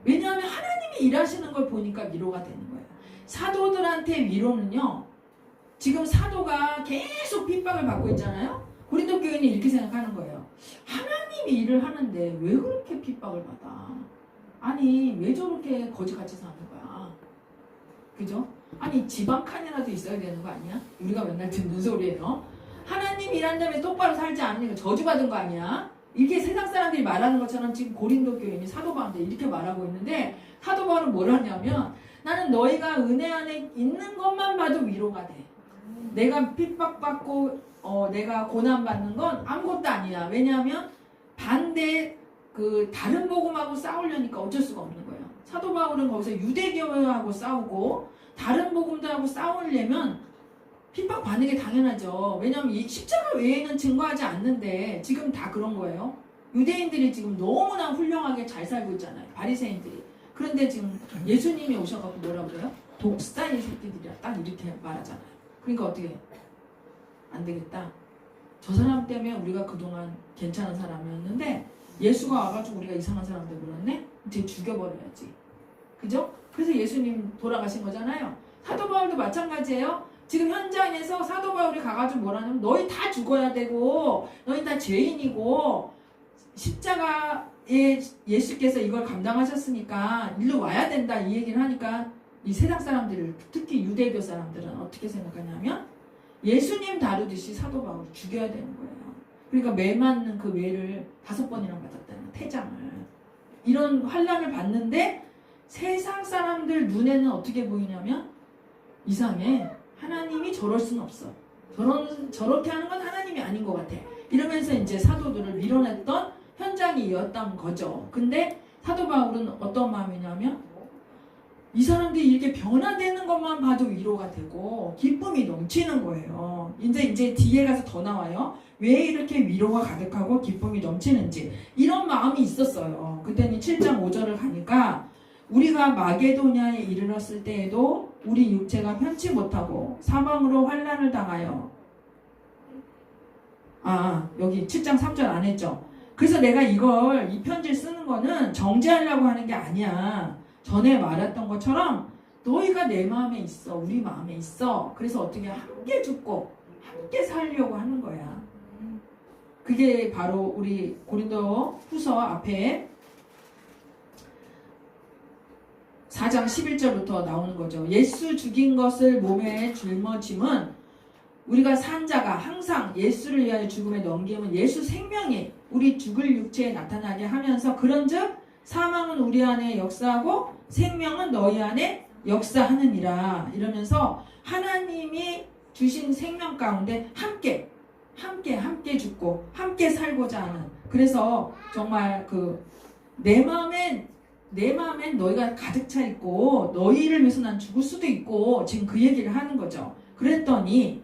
왜냐하면 하나님이 일하시는 걸 보니까 위로가 되는 거예요. 사도들한테 위로는요. 지금 사도가 계속 핍박을 받고 있잖아요. 고린도 교인이 이렇게 생각하는 거예요. 하나님이 일을 하는데 왜 그렇게 핍박을 받아? 아니 왜 저렇게 거지같이 사는 거야? 그죠? 아니 집 한 칸이라도 있어야 되는 거 아니야? 우리가 맨날 듣는 소리예요. 하나님 일한다면 똑바로 살지 않으니까 저주받은 거 아니야? 이렇게 세상 사람들이 말하는 것처럼 지금 고린도 교인이 사도 바울한테 이렇게 말하고 있는데 사도 바울은 뭘 하냐면 나는 너희가 은혜 안에 있는 것만 봐도 위로가 돼. 내가 핍박받고 내가 고난받는 건 아무것도 아니야. 왜냐하면 다른 복음하고 싸우려니까 어쩔 수가 없는 거예요. 사도 바울은 거기서 유대교회하고 싸우고 다른 복음들하고 싸우려면 핍박받는 게 당연하죠. 왜냐하면 이 십자가 외에는 증거하지 않는데 지금 다 그런 거예요. 유대인들이 지금 너무나 훌륭하게 잘 살고 있잖아요. 바리새인들이. 그런데 지금 예수님이 오셔갖고 뭐라고 그래요? 독사의 새끼들이야. 딱 이렇게 말하잖아요. 그러니까 어떻게 안 되겠다. 저 사람 때문에 우리가 그동안 괜찮은 사람이었는데 예수가 와가지고 우리가 이상한 사람 되버렸네? 이제 죽여버려야지. 그죠? 그래서 예수님 돌아가신 거잖아요. 사도 바울도 마찬가지예요. 지금 현장에서 사도 바울이 가가지고 뭐라냐면 너희 다 죽어야 되고 너희 다 죄인이고 십자가에 예수께서 이걸 감당하셨으니까 일로 와야 된다 이 얘기를 하니까 이 세상 사람들을 특히 유대교 사람들은 어떻게 생각하냐면 예수님 다루듯이 사도 바울을 죽여야 되는 거예요. 그러니까 매 맞는 그 매를 5번이나 맞았다는 태장을. 이런 환난을 받는데 세상 사람들 눈에는 어떻게 보이냐면 이상해. 하나님이 저럴 순 없어. 저렇게 하는 건 하나님이 아닌 것 같아. 이러면서 이제 사도들을 밀어냈던 현장이었던 거죠. 근데 사도 바울은 어떤 마음이냐면 이 사람들이 이렇게 변화되는 것만 봐도 위로가 되고 기쁨이 넘치는 거예요. 이제 뒤에 가서 더 나와요. 왜 이렇게 위로가 가득하고 기쁨이 넘치는지 이런 마음이 있었어요. 그때는 7장 5절을 가니까 우리가 마게도냐에 이르렀을 때에도 우리 육체가 편치 못하고 사방으로 환난을 당하여 여기 7장 3절 안 했죠. 그래서 내가 이 편지를 쓰는 거는 정죄하려고 하는 게 아니야. 전에 말했던 것처럼 너희가 내 마음에 있어. 우리 마음에 있어. 그래서 어떻게 함께 죽고 함께 살려고 하는 거야. 그게 바로 우리 고린도 후서 앞에 4장 11절부터 나오는 거죠. 예수 죽인 것을 몸에 짊어짐은 우리가 산 자가 항상 예수를 위하여 죽음에 넘기면 예수 생명이 우리 죽을 육체에 나타나게 하면서 그런즉 사망은 우리 안에 역사하고 생명은 너희 안에 역사하느니라. 이러면서 하나님이 주신 생명 가운데 함께 죽고 함께 살고자 하는. 그래서 정말 내 마음엔 너희가 가득 차 있고 너희를 위해서 난 죽을 수도 있고 지금 그 얘기를 하는 거죠. 그랬더니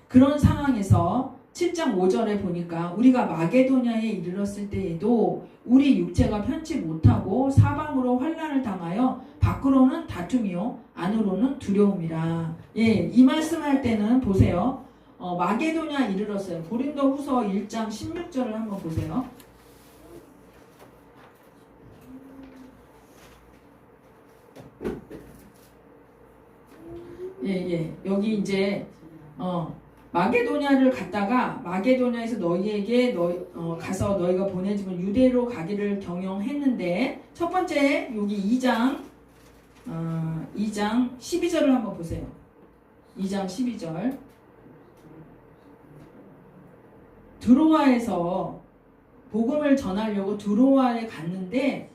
그런 상황에서 7장 5절에 보니까 우리가 마게도냐에 이르렀을 때에도 우리 육체가 편치 못하고 사방으로 환난을 당하여 밖으로는 다툼이요 안으로는 두려움이라. 예, 이 말씀할 때는 보세요. 마게도냐 이르렀어요. 고린도 후서 1장 16절을 한번 보세요. 여기 이제 마게도냐를 갔다가 마게도냐에서 너희에게 가서 너희가 보내지면 유대로 가기를 경영했는데 첫 번째 여기 2장 12절을 한번 보세요. 2장 12절 드로아에서 복음을 전하려고 드로아에 갔는데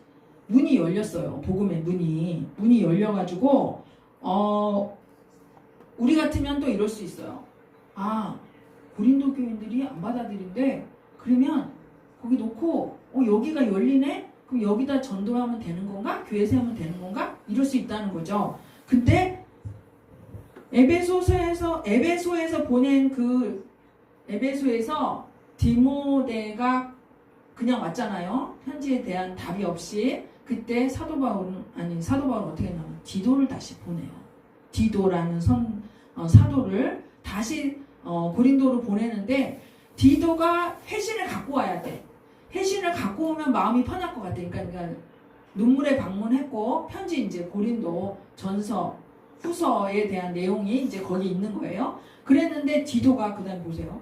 문이 열렸어요. 복음의 문이 열려가지고 우리 같으면 또 이럴 수 있어요. 아, 고린도 교인들이 안 받아들인데 그러면 거기 놓고 여기가 열리네? 그럼 여기다 전도하면 되는 건가? 교회 세우면 되는 건가? 이럴 수 있다는 거죠. 근데 에베소에서 보낸 에베소에서 디모데가 그냥 왔잖아요. 편지에 대한 답이 없이. 그때 사도 바울은 어떻게 했냐면 디도를 다시 보내요. 디도라는 사도를 다시 고린도로 보내는데 디도가 회신을 갖고 와야 돼. 회신을 갖고 오면 마음이 편할 것 같아. 그러니까 눈물에 방문했고 편지 이제 고린도 전서 후서에 대한 내용이 이제 거기 있는 거예요. 그랬는데 디도가 그다음 보세요.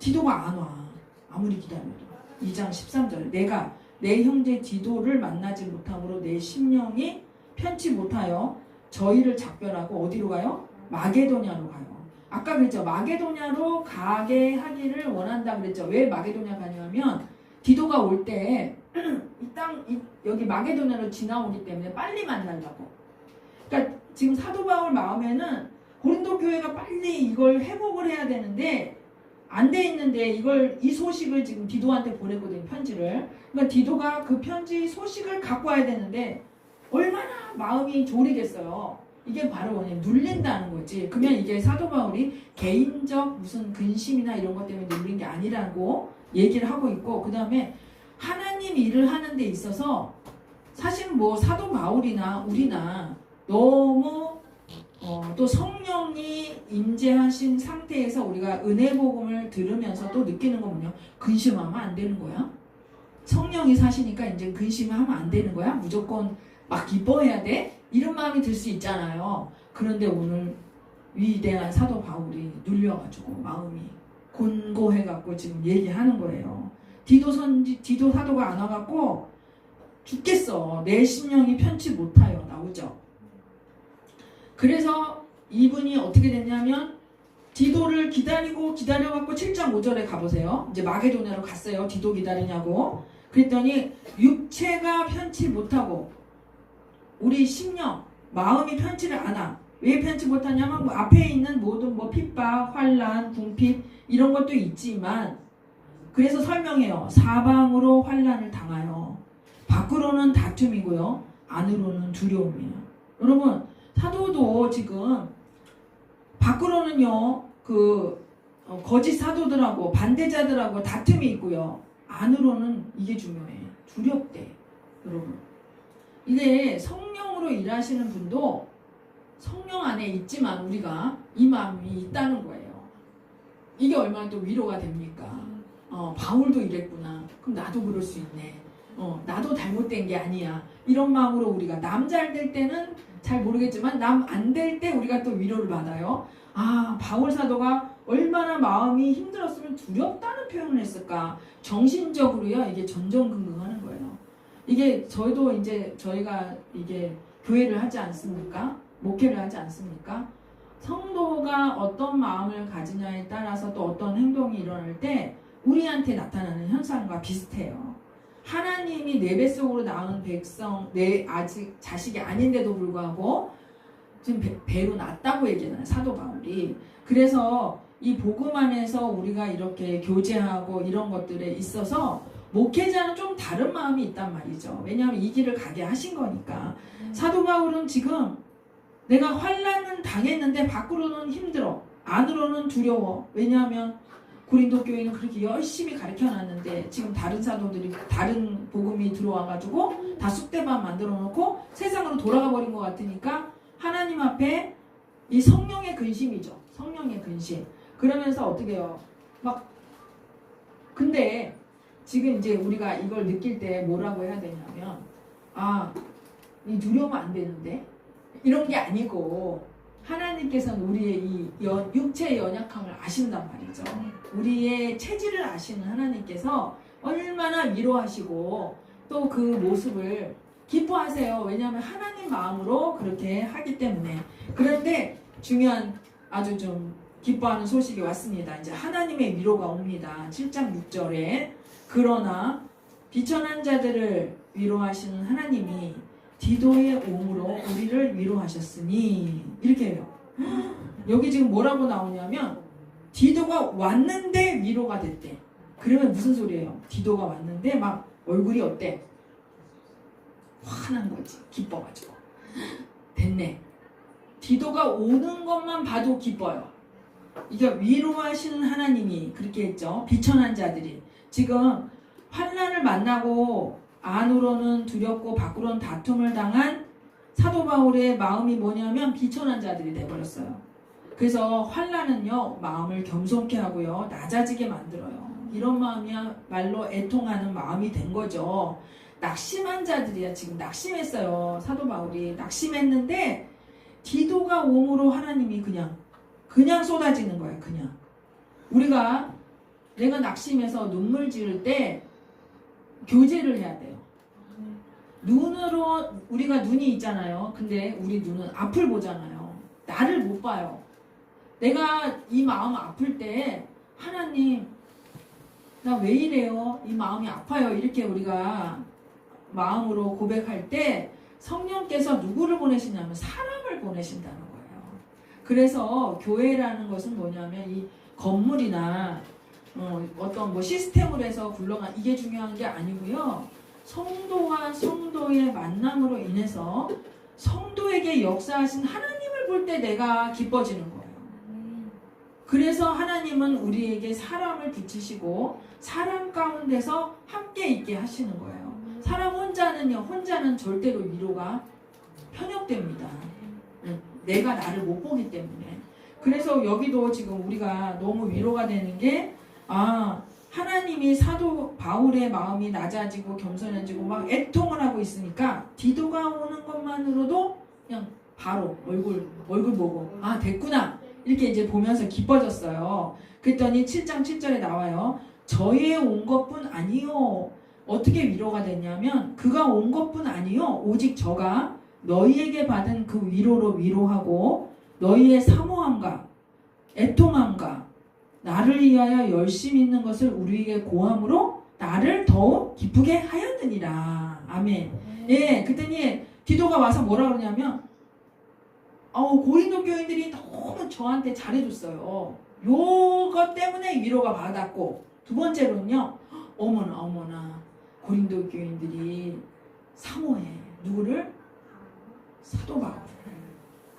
디도가 안 와. 아무리 기다려도. 2장 13절 내가 내 형제 디도를 만나지 못함으로 내 심령이 편치 못하여 저희를 작별하고 어디로 가요? 마게도냐로 가요. 아까 그랬죠. 마게도냐로 가게 하기를 원한다 그랬죠. 왜 마게도냐 가냐면 디도가 올 때 여기 마게도냐로 지나오기 때문에 빨리 만나려고. 그러니까 지금 사도 바울 마음에는 고린도 교회가 빨리 이걸 회복을 해야 되는데 안 돼 있는데 이 소식을 지금 디도한테 보내거든요. 편지를. 그러니까 디도가 그 편지 소식을 갖고 와야 되는데 얼마나 마음이 졸이겠어요. 이게 바로 뭐냐면 눌린다는 거지. 그러면 이게 사도 바울이 개인적 무슨 근심이나 이런 것 때문에 눌린 게 아니라고 얘기를 하고 있고, 그 다음에 하나님 일을 하는 데 있어서 사실 뭐 사도 바울이나 우리나 너무 또 성령이 임재하신 상태에서 우리가 은혜 복음을 들으면서 또 느끼는 거군요. 근심하면 안 되는 거야. 성령이 사시니까 이제 근심하면 안 되는 거야. 무조건 막 기뻐해야 돼? 이런 마음이 들 수 있잖아요. 그런데 오늘 위대한 사도 바울이 눌려가지고 마음이 곤고해갖고 지금 얘기하는 거예요. 디도 사도가 안 와갖고 죽겠어. 내 심령이 편치 못하여 나오죠. 그래서 이분이 어떻게 됐냐면 디도를 기다려갖고 7장 5절에 가보세요. 이제 마게도냐로 갔어요. 디도 기다리냐고. 그랬더니 육체가 편치 못하고 우리 심령, 마음이 편치를 않아. 왜 편치 못하냐면 뭐 앞에 있는 모든 뭐 핍박, 환난, 궁핍 이런 것도 있지만 그래서 설명해요. 사방으로 환난을 당하여 밖으로는 다툼이고요. 안으로는 두려움이에요. 여러분 사도도 지금 밖으로는요 거짓 사도들하고 반대자들하고 다툼이 있고요. 안으로는 이게 중요해. 두렵대. 여러분 이게 성령으로 일하시는 분도 성령 안에 있지만 우리가 이 마음이 있다는 거예요. 이게 얼마나 또 위로가 됩니까? 바울도 이랬구나. 그럼 나도 그럴 수 있네. 나도 잘못된 게 아니야. 이런 마음으로 우리가 남 잘 될 때는 잘 모르겠지만 남 안 될 때 우리가 또 위로를 받아요. 아, 바울 사도가 얼마나 마음이 힘들었으면 두렵다는 표현을 했을까. 정신적으로요 이게 전전긍긍하는 거예요. 이게 저희가 이게 교회를 하지 않습니까? 목회를 하지 않습니까? 성도가 어떤 마음을 가지냐에 따라서 또 어떤 행동이 일어날 때 우리한테 나타나는 현상과 비슷해요. 하나님이 내 뱃속으로 낳은 백성, 내 아직 자식이 아닌데도 불구하고 지금 배로 낳았다고 얘기하잖아요. 사도 바울이. 그래서 이 복음 안에서 우리가 이렇게 교제하고 이런 것들에 있어서 목회자는 좀 다른 마음이 있단 말이죠. 왜냐하면 이 길을 가게 하신 거니까. 사도 바울은 지금 내가 환난은 당했는데 밖으로는 힘들어. 안으로는 두려워. 왜냐하면 고린도 교회는 그렇게 열심히 가르쳐놨는데 지금 다른 사도들이 다른 복음이 들어와가지고 다 쑥대밭 만들어 놓고 세상으로 돌아가 버린 것 같으니까 하나님 앞에 이 성령의 근심이죠. 성령의 근심. 그러면서 어떻게 해요? 근데 지금 이제 우리가 이걸 느낄 때 뭐라고 해야 되냐면 이 두려우면 안 되는데 이런 게 아니고 하나님께서는 우리의 이 육체의 연약함을 아신단 말이죠. 우리의 체질을 아시는 하나님께서 얼마나 위로하시고 또 그 모습을 기뻐하세요. 왜냐하면 하나님 마음으로 그렇게 하기 때문에. 그런데 중요한 아주 좀 기뻐하는 소식이 왔습니다. 이제 하나님의 위로가 옵니다. 7장 6절에 그러나 비천한 자들을 위로하시는 하나님이 디도의 옴으로 우리를 위로하셨으니 이렇게 해요. 여기 지금 뭐라고 나오냐면 디도가 왔는데 위로가 됐대. 그러면 무슨 소리예요? 디도가 왔는데 막 얼굴이 어때? 화난 거지. 기뻐가지고. 됐네. 디도가 오는 것만 봐도 기뻐요. 이게 위로하시는 하나님이 그렇게 했죠. 비천한 자들이. 지금 환난을 만나고 안으로는 두렵고 밖으로는 다툼을 당한 사도 바울의 마음이 뭐냐면 비천한 자들이 돼버렸어요. 그래서 환난은요 마음을 겸손케 하고요 낮아지게 만들어요. 이런 마음이야말로 애통하는 마음이 된 거죠. 낙심한 자들이야. 지금 낙심했어요. 사도 바울이 낙심했는데 디도가 옴으로 하나님이 그냥 쏟아지는 거예요. 그냥 우리가 내가 낙심해서 눈물 지을 때 교제를 해야 돼요. 눈으로 우리가 눈이 있잖아요. 근데 우리 눈은 앞을 보잖아요. 나를 못 봐요. 내가 이 마음 아플 때 하나님 나 왜 이래요? 이 마음이 아파요. 이렇게 우리가 마음으로 고백할 때 성령께서 누구를 보내시냐면 사람을 보내신다는 거예요. 그래서 교회라는 것은 뭐냐면 이 건물이나 어떤 뭐 시스템으로 해서 굴러간 이게 중요한 게 아니고요. 성도와 성도의 만남으로 인해서 성도에게 역사하신 하나님을 볼 때 내가 기뻐지는 거예요. 그래서 하나님은 우리에게 사람을 붙이시고 사람 가운데서 함께 있게 하시는 거예요. 사람 혼자는 절대로 위로가 편협됩니다. 내가 나를 못 보기 때문에. 그래서 여기도 지금 우리가 너무 위로가 되는 게 하나님이 사도 바울의 마음이 낮아지고 겸손해지고 막 애통을 하고 있으니까 디도가 오는 것만으로도 그냥 바로 얼굴 보고 됐구나 이렇게 이제 보면서 기뻐졌어요. 그랬더니 7장 7절에 나와요. 저의 온 것뿐 아니요. 어떻게 위로가 됐냐면 그가 온 것뿐 아니요. 오직 저가 너희에게 받은 그 위로로 위로하고 너희의 사모함과 애통함과 나를 위하여 열심히 있는 것을 우리에게 고함으로 나를 더욱 기쁘게 하였느니라. 아멘. 예, 그랬더니 디도가 와서 뭐라 그러냐면 고린도 교인들이 너무 저한테 잘해줬어요. 요것 때문에 위로가 받았고 두 번째로는요. 어머나 고린도 교인들이 사모해. 누구를? 사도 바울.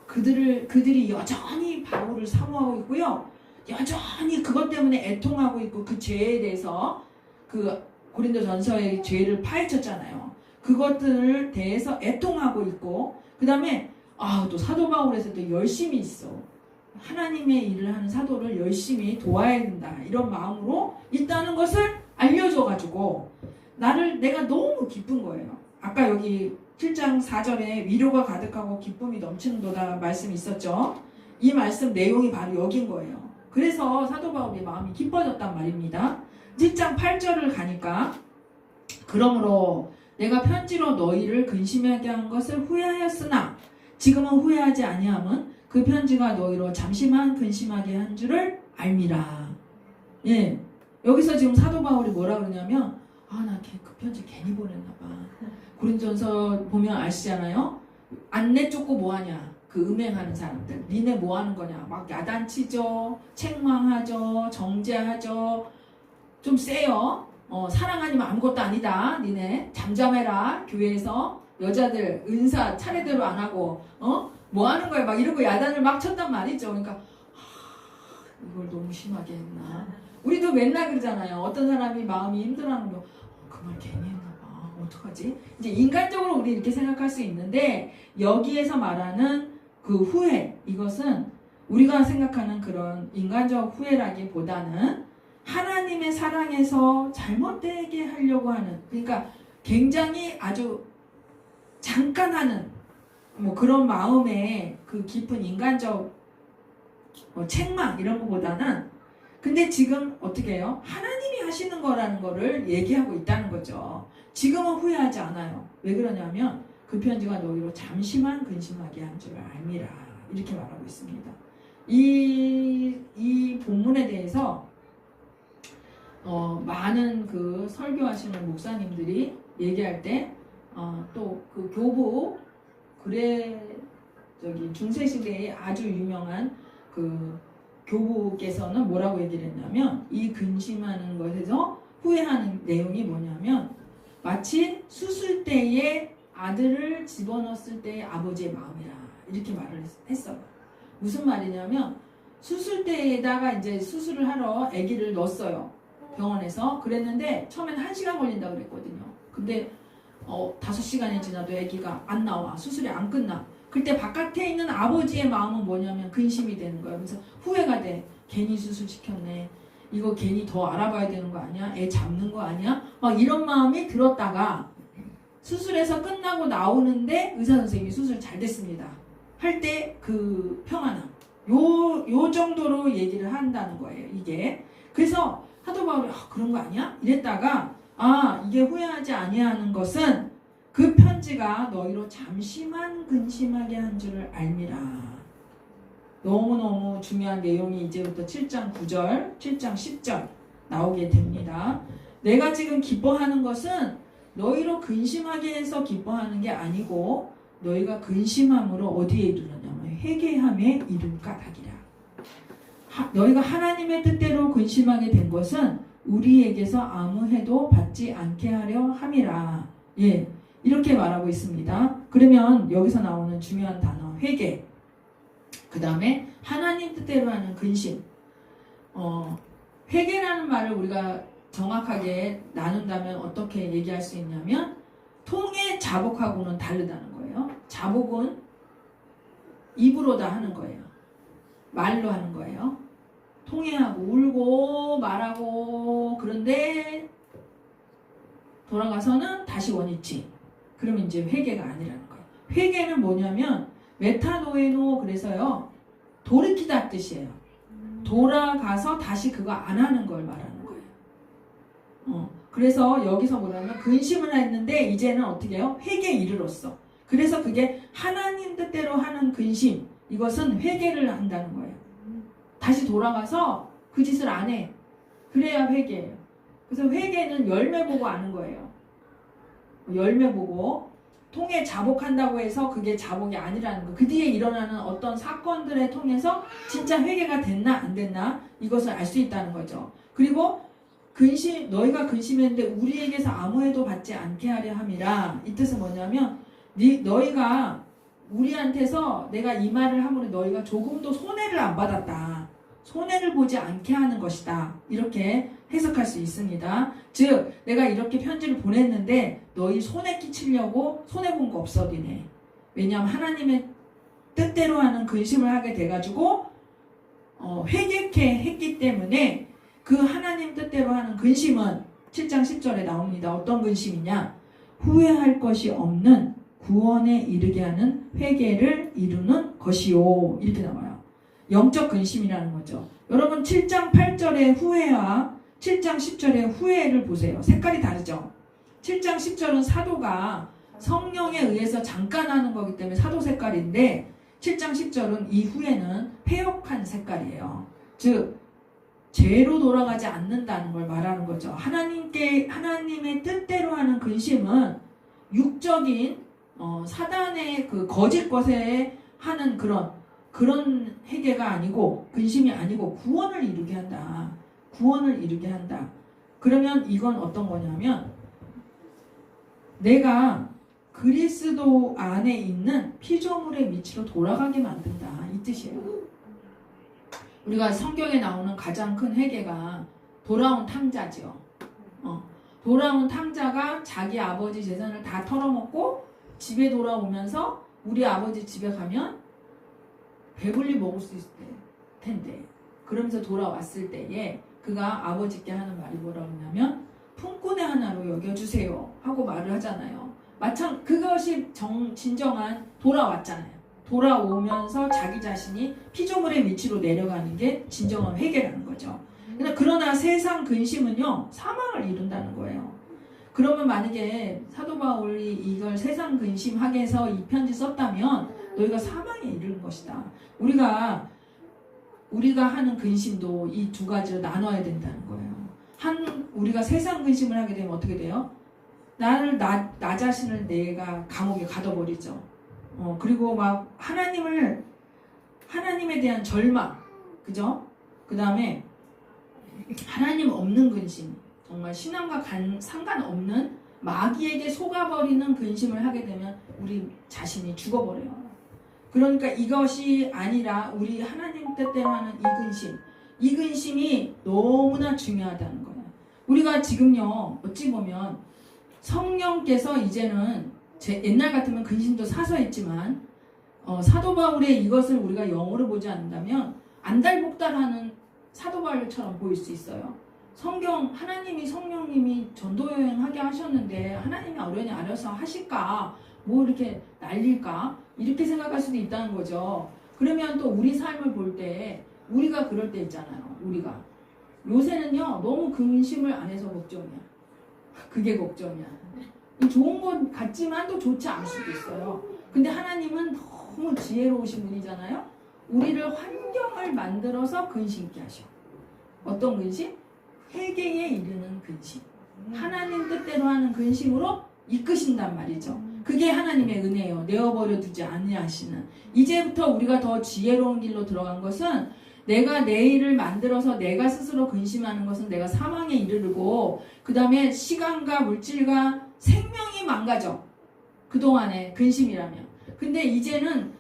그들이 여전히 바울을 사모하고 있고요. 여전히 그것 때문에 애통하고 있고 그 죄에 대해서 그 고린도전서의 죄를 파헤쳤잖아요. 그것들을 대해서 애통하고 있고 그 다음에 또 사도 바울에서도 열심히 있어. 하나님의 일을 하는 사도를 열심히 도와야 된다. 이런 마음으로 있다는 것을 알려줘가지고 내가 너무 기쁜 거예요. 아까 여기 7장 4절에 위로가 가득하고 기쁨이 넘치는도다 말씀이 있었죠. 이 말씀 내용이 바로 여긴 거예요. 그래서 사도 바울의 마음이 기뻐졌단 말입니다. 7장 8절을 가니까 그러므로 내가 편지로 너희를 근심하게 한 것을 후회하였으나 지금은 후회하지 아니함은 그 편지가 너희로 잠시만 근심하게 한 줄을 알미라. 예, 여기서 지금 사도 바울이 뭐라 그러냐면 나 그 편지 괜히 보냈나 봐. 고린도전서 보면 아시잖아요. 안 내쫓고 뭐하냐. 그 음행하는 사람들. 니네 뭐하는 거냐. 막 야단치죠. 책망하죠. 정죄하죠. 좀 세요. 사랑 아니면 아무것도 아니다. 니네 잠잠해라. 교회에서 여자들 은사 차례대로 안 하고 뭐 하는 거야. 막 이러고 야단을 막 쳤단 말이죠. 그러니까 이걸 너무 심하게 했나. 우리도 맨날 그러잖아요. 어떤 사람이 마음이 힘들어하는 거 그 말 괜히 했나 봐. 어떡하지? 이제 인간적으로 우리 이렇게 생각할 수 있는데 여기에서 말하는 그 후회, 이것은 우리가 생각하는 그런 인간적 후회라기보다는 하나님의 사랑에서 잘못되게 하려고 하는, 그러니까 굉장히 아주 잠깐 하는 뭐 그런 마음의 그 깊은 인간적 책망 이런 것보다는, 근데 지금 어떻게 해요? 하나님이 하시는 거라는 거를 얘기하고 있다는 거죠. 지금은 후회하지 않아요. 왜 그러냐면 그 편지가 너희로 잠시만 근심하게 한 줄 알미라. 이렇게 말하고 있습니다. 이 본문에 대해서 많은 그 설교하시는 목사님들이 얘기할 때 또 그 교부 중세시대에 아주 유명한 그 교부께서는 뭐라고 얘기를 했냐면 이 근심하는 것에서 후회하는 내용이 뭐냐면 마치 수술 때에 아들을 집어넣었을 때의 아버지의 마음이라 이렇게 말을 했어요. 무슨 말이냐면 수술 때에다가 이제 수술을 하러 아기를 넣었어요. 병원에서. 그랬는데 처음엔 1시간 걸린다고 그랬거든요. 근데 5시간이 지나도 아기가 안 나와. 수술이 안 끝나. 그때 바깥에 있는 아버지의 마음은 뭐냐면 근심이 되는 거예요. 그래서 후회가 돼. 괜히 수술시켰네. 이거 괜히 더 알아봐야 되는 거 아니야? 애 잡는 거 아니야? 막 이런 마음이 들었다가 수술해서 끝나고 나오는데 의사 선생님이 수술 잘 됐습니다. 할 때 그 평안함. 요 정도로 얘기를 한다는 거예요. 이게. 그래서 사도 바울이 그런 거 아니야? 이랬다가 이게 후회하지 아니하는 것은 그 편지가 너희로 잠시만 근심하게 한 줄을 알미라. 너무너무 중요한 내용이 이제부터 7장 9절, 7장 10절 나오게 됩니다. 내가 지금 기뻐하는 것은 너희로 근심하게 해서 기뻐하는 게 아니고 너희가 근심함으로 어디에 이르느냐면 회개함에 이를 까닭이라. 너희가 하나님의 뜻대로 근심하게 된 것은 우리에게서 아무 해도 받지 않게 하려 함이라. 예, 이렇게 말하고 있습니다. 그러면 여기서 나오는 중요한 단어 회개, 그 다음에 하나님 뜻대로 하는 근심. 회개라는 말을 우리가 정확하게 나눈다면 어떻게 얘기할 수 있냐면 통해 자복하고는 다르다는 거예요. 자복은 입으로 다 하는 거예요. 말로 하는 거예요. 통해하고 울고 말하고 그런데 돌아가서는 다시 원위치. 그러면 이제 회개가 아니라는 거예요. 회개는 뭐냐면 메타노에노 그래서요. 돌이키다 뜻이에요. 돌아가서 다시 그거 안 하는 걸 말하는 거예요. 그래서 여기서 뭐냐면 근심을 했는데 이제는 어떻게 해요? 회개에 이르렀어. 그래서 그게 하나님 뜻대로 하는 근심. 이것은 회개를 한다는 거예요. 다시 돌아가서 그 짓을 안 해. 그래야 회개예요. 그래서 회개는 열매 보고 아는 거예요. 열매 보고 통해 자복한다고 해서 그게 자복이 아니라는 거. 그 뒤에 일어나는 어떤 사건들에 통해서 진짜 회개가 됐나 안 됐나 이것을 알 수 있다는 거죠. 그리고 너희가 근심했는데 우리에게서 아무 해도 받지 않게 하려 함이라. 이 뜻은 뭐냐면 너희가 우리한테서 내가 이 말을 함으로 너희가 조금도 손해를 안 받았다. 손해를 보지 않게 하는 것이다. 이렇게 해석할 수 있습니다. 즉 내가 이렇게 편지를 보냈는데 너희 손해 끼치려고 손해본 거 없어 니네. 왜냐하면 하나님의 뜻대로 하는 근심을 하게 돼가지고 회개케 했기 때문에 그 하나님 뜻대로 하는 근심은 7장 10절에 나옵니다. 어떤 근심이냐? 후회할 것이 없는 구원에 이르게 하는 회개를 이루는 것이요. 이렇게 나와요. 영적 근심이라는 거죠. 여러분 7장 8절의 후회와 7장 10절의 후회를 보세요. 색깔이 다르죠. 7장 10절은 사도가 성령에 의해서 잠깐 하는 거기 때문에 사도 색깔인데 7장 10절은 이 후회는 패역한 색깔이에요. 즉 죄로 돌아가지 않는다는 걸 말하는 거죠. 하나님의 뜻대로 하는 근심은 육적인 사단의 그 거짓 것에 하는 그런 회개가 아니고 근심이 아니고 구원을 이루게 한다. 구원을 이루게 한다. 그러면 이건 어떤 거냐면 내가 그리스도 안에 있는 피조물의 위치로 돌아가게 만든다. 이 뜻이에요. 우리가 성경에 나오는 가장 큰 회개가 돌아온 탕자죠. 돌아온 탕자가 자기 아버지 재산을 다 털어먹고 집에 돌아오면서 우리 아버지 집에 가면 배불리 먹을 수 있을 텐데 그러면서 돌아왔을 때에 그가 아버지께 하는 말이 뭐라고 하냐면 품꾼의 하나로 여겨주세요 하고 말을 하잖아요. 마찬 그것이 진정한 돌아왔잖아요. 돌아오면서 자기 자신이 피조물의 위치로 내려가는 게 진정한 회개라는 거죠. 그러나 세상 근심은요 사망을 이룬다는 거예요. 그러면 만약에 사도 바울이 이걸 세상 근심하게 해서 이 편지 썼다면 너희가 사망에 이르는 것이다. 우리가 우리가 하는 근심도 이 두 가지로 나눠야 된다는 거예요. 우리가 세상 근심을 하게 되면 어떻게 돼요? 나 자신을 내가 감옥에 가둬버리죠. 그리고 막 하나님에 대한 절망, 그죠? 그 다음에 하나님 없는 근심, 정말 신앙과 상관없는 마귀에게 속아버리는 근심을 하게 되면 우리 자신이 죽어버려요. 그러니까 이것이 아니라 우리 하나님 뜻대로 하는 이 근심이 너무나 중요하다는 거예요. 우리가 지금요, 어찌 보면 성령께서 이제는 옛날 같으면 근심도 사서 있지만 사도 바울의 이것을 우리가 영어로 보지 않는다면 안달복달하는 사도 바울처럼 보일 수 있어요. 성령님이 전도 여행하게 하셨는데 하나님이 어련히 알아서 하실까? 뭐 이렇게 날릴까? 이렇게 생각할 수도 있다는 거죠. 그러면 또 우리 삶을 볼 때 우리가 그럴 때 있잖아요. 우리가 요새는요 너무 근심을 안 해서 걱정이야. 그게 걱정이야. 좋은 것 같지만 또 좋지 않을 수도 있어요. 근데 하나님은 너무 지혜로우신 분이잖아요. 우리를 환경을 만들어서 근심케 하셔. 어떤 근심? 회개에 이르는 근심. 하나님 뜻대로 하는 근심으로 이끄신단 말이죠. 그게 하나님의 은혜예요. 내어버려 두지 아니하시는. 이제부터 우리가 더 지혜로운 길로 들어간 것은 내가 내 일을 만들어서 내가 스스로 근심하는 것은 내가 사망에 이르르고 그 다음에 시간과 물질과 생명이 망가져. 그동안의 근심이라면. 근데 이제는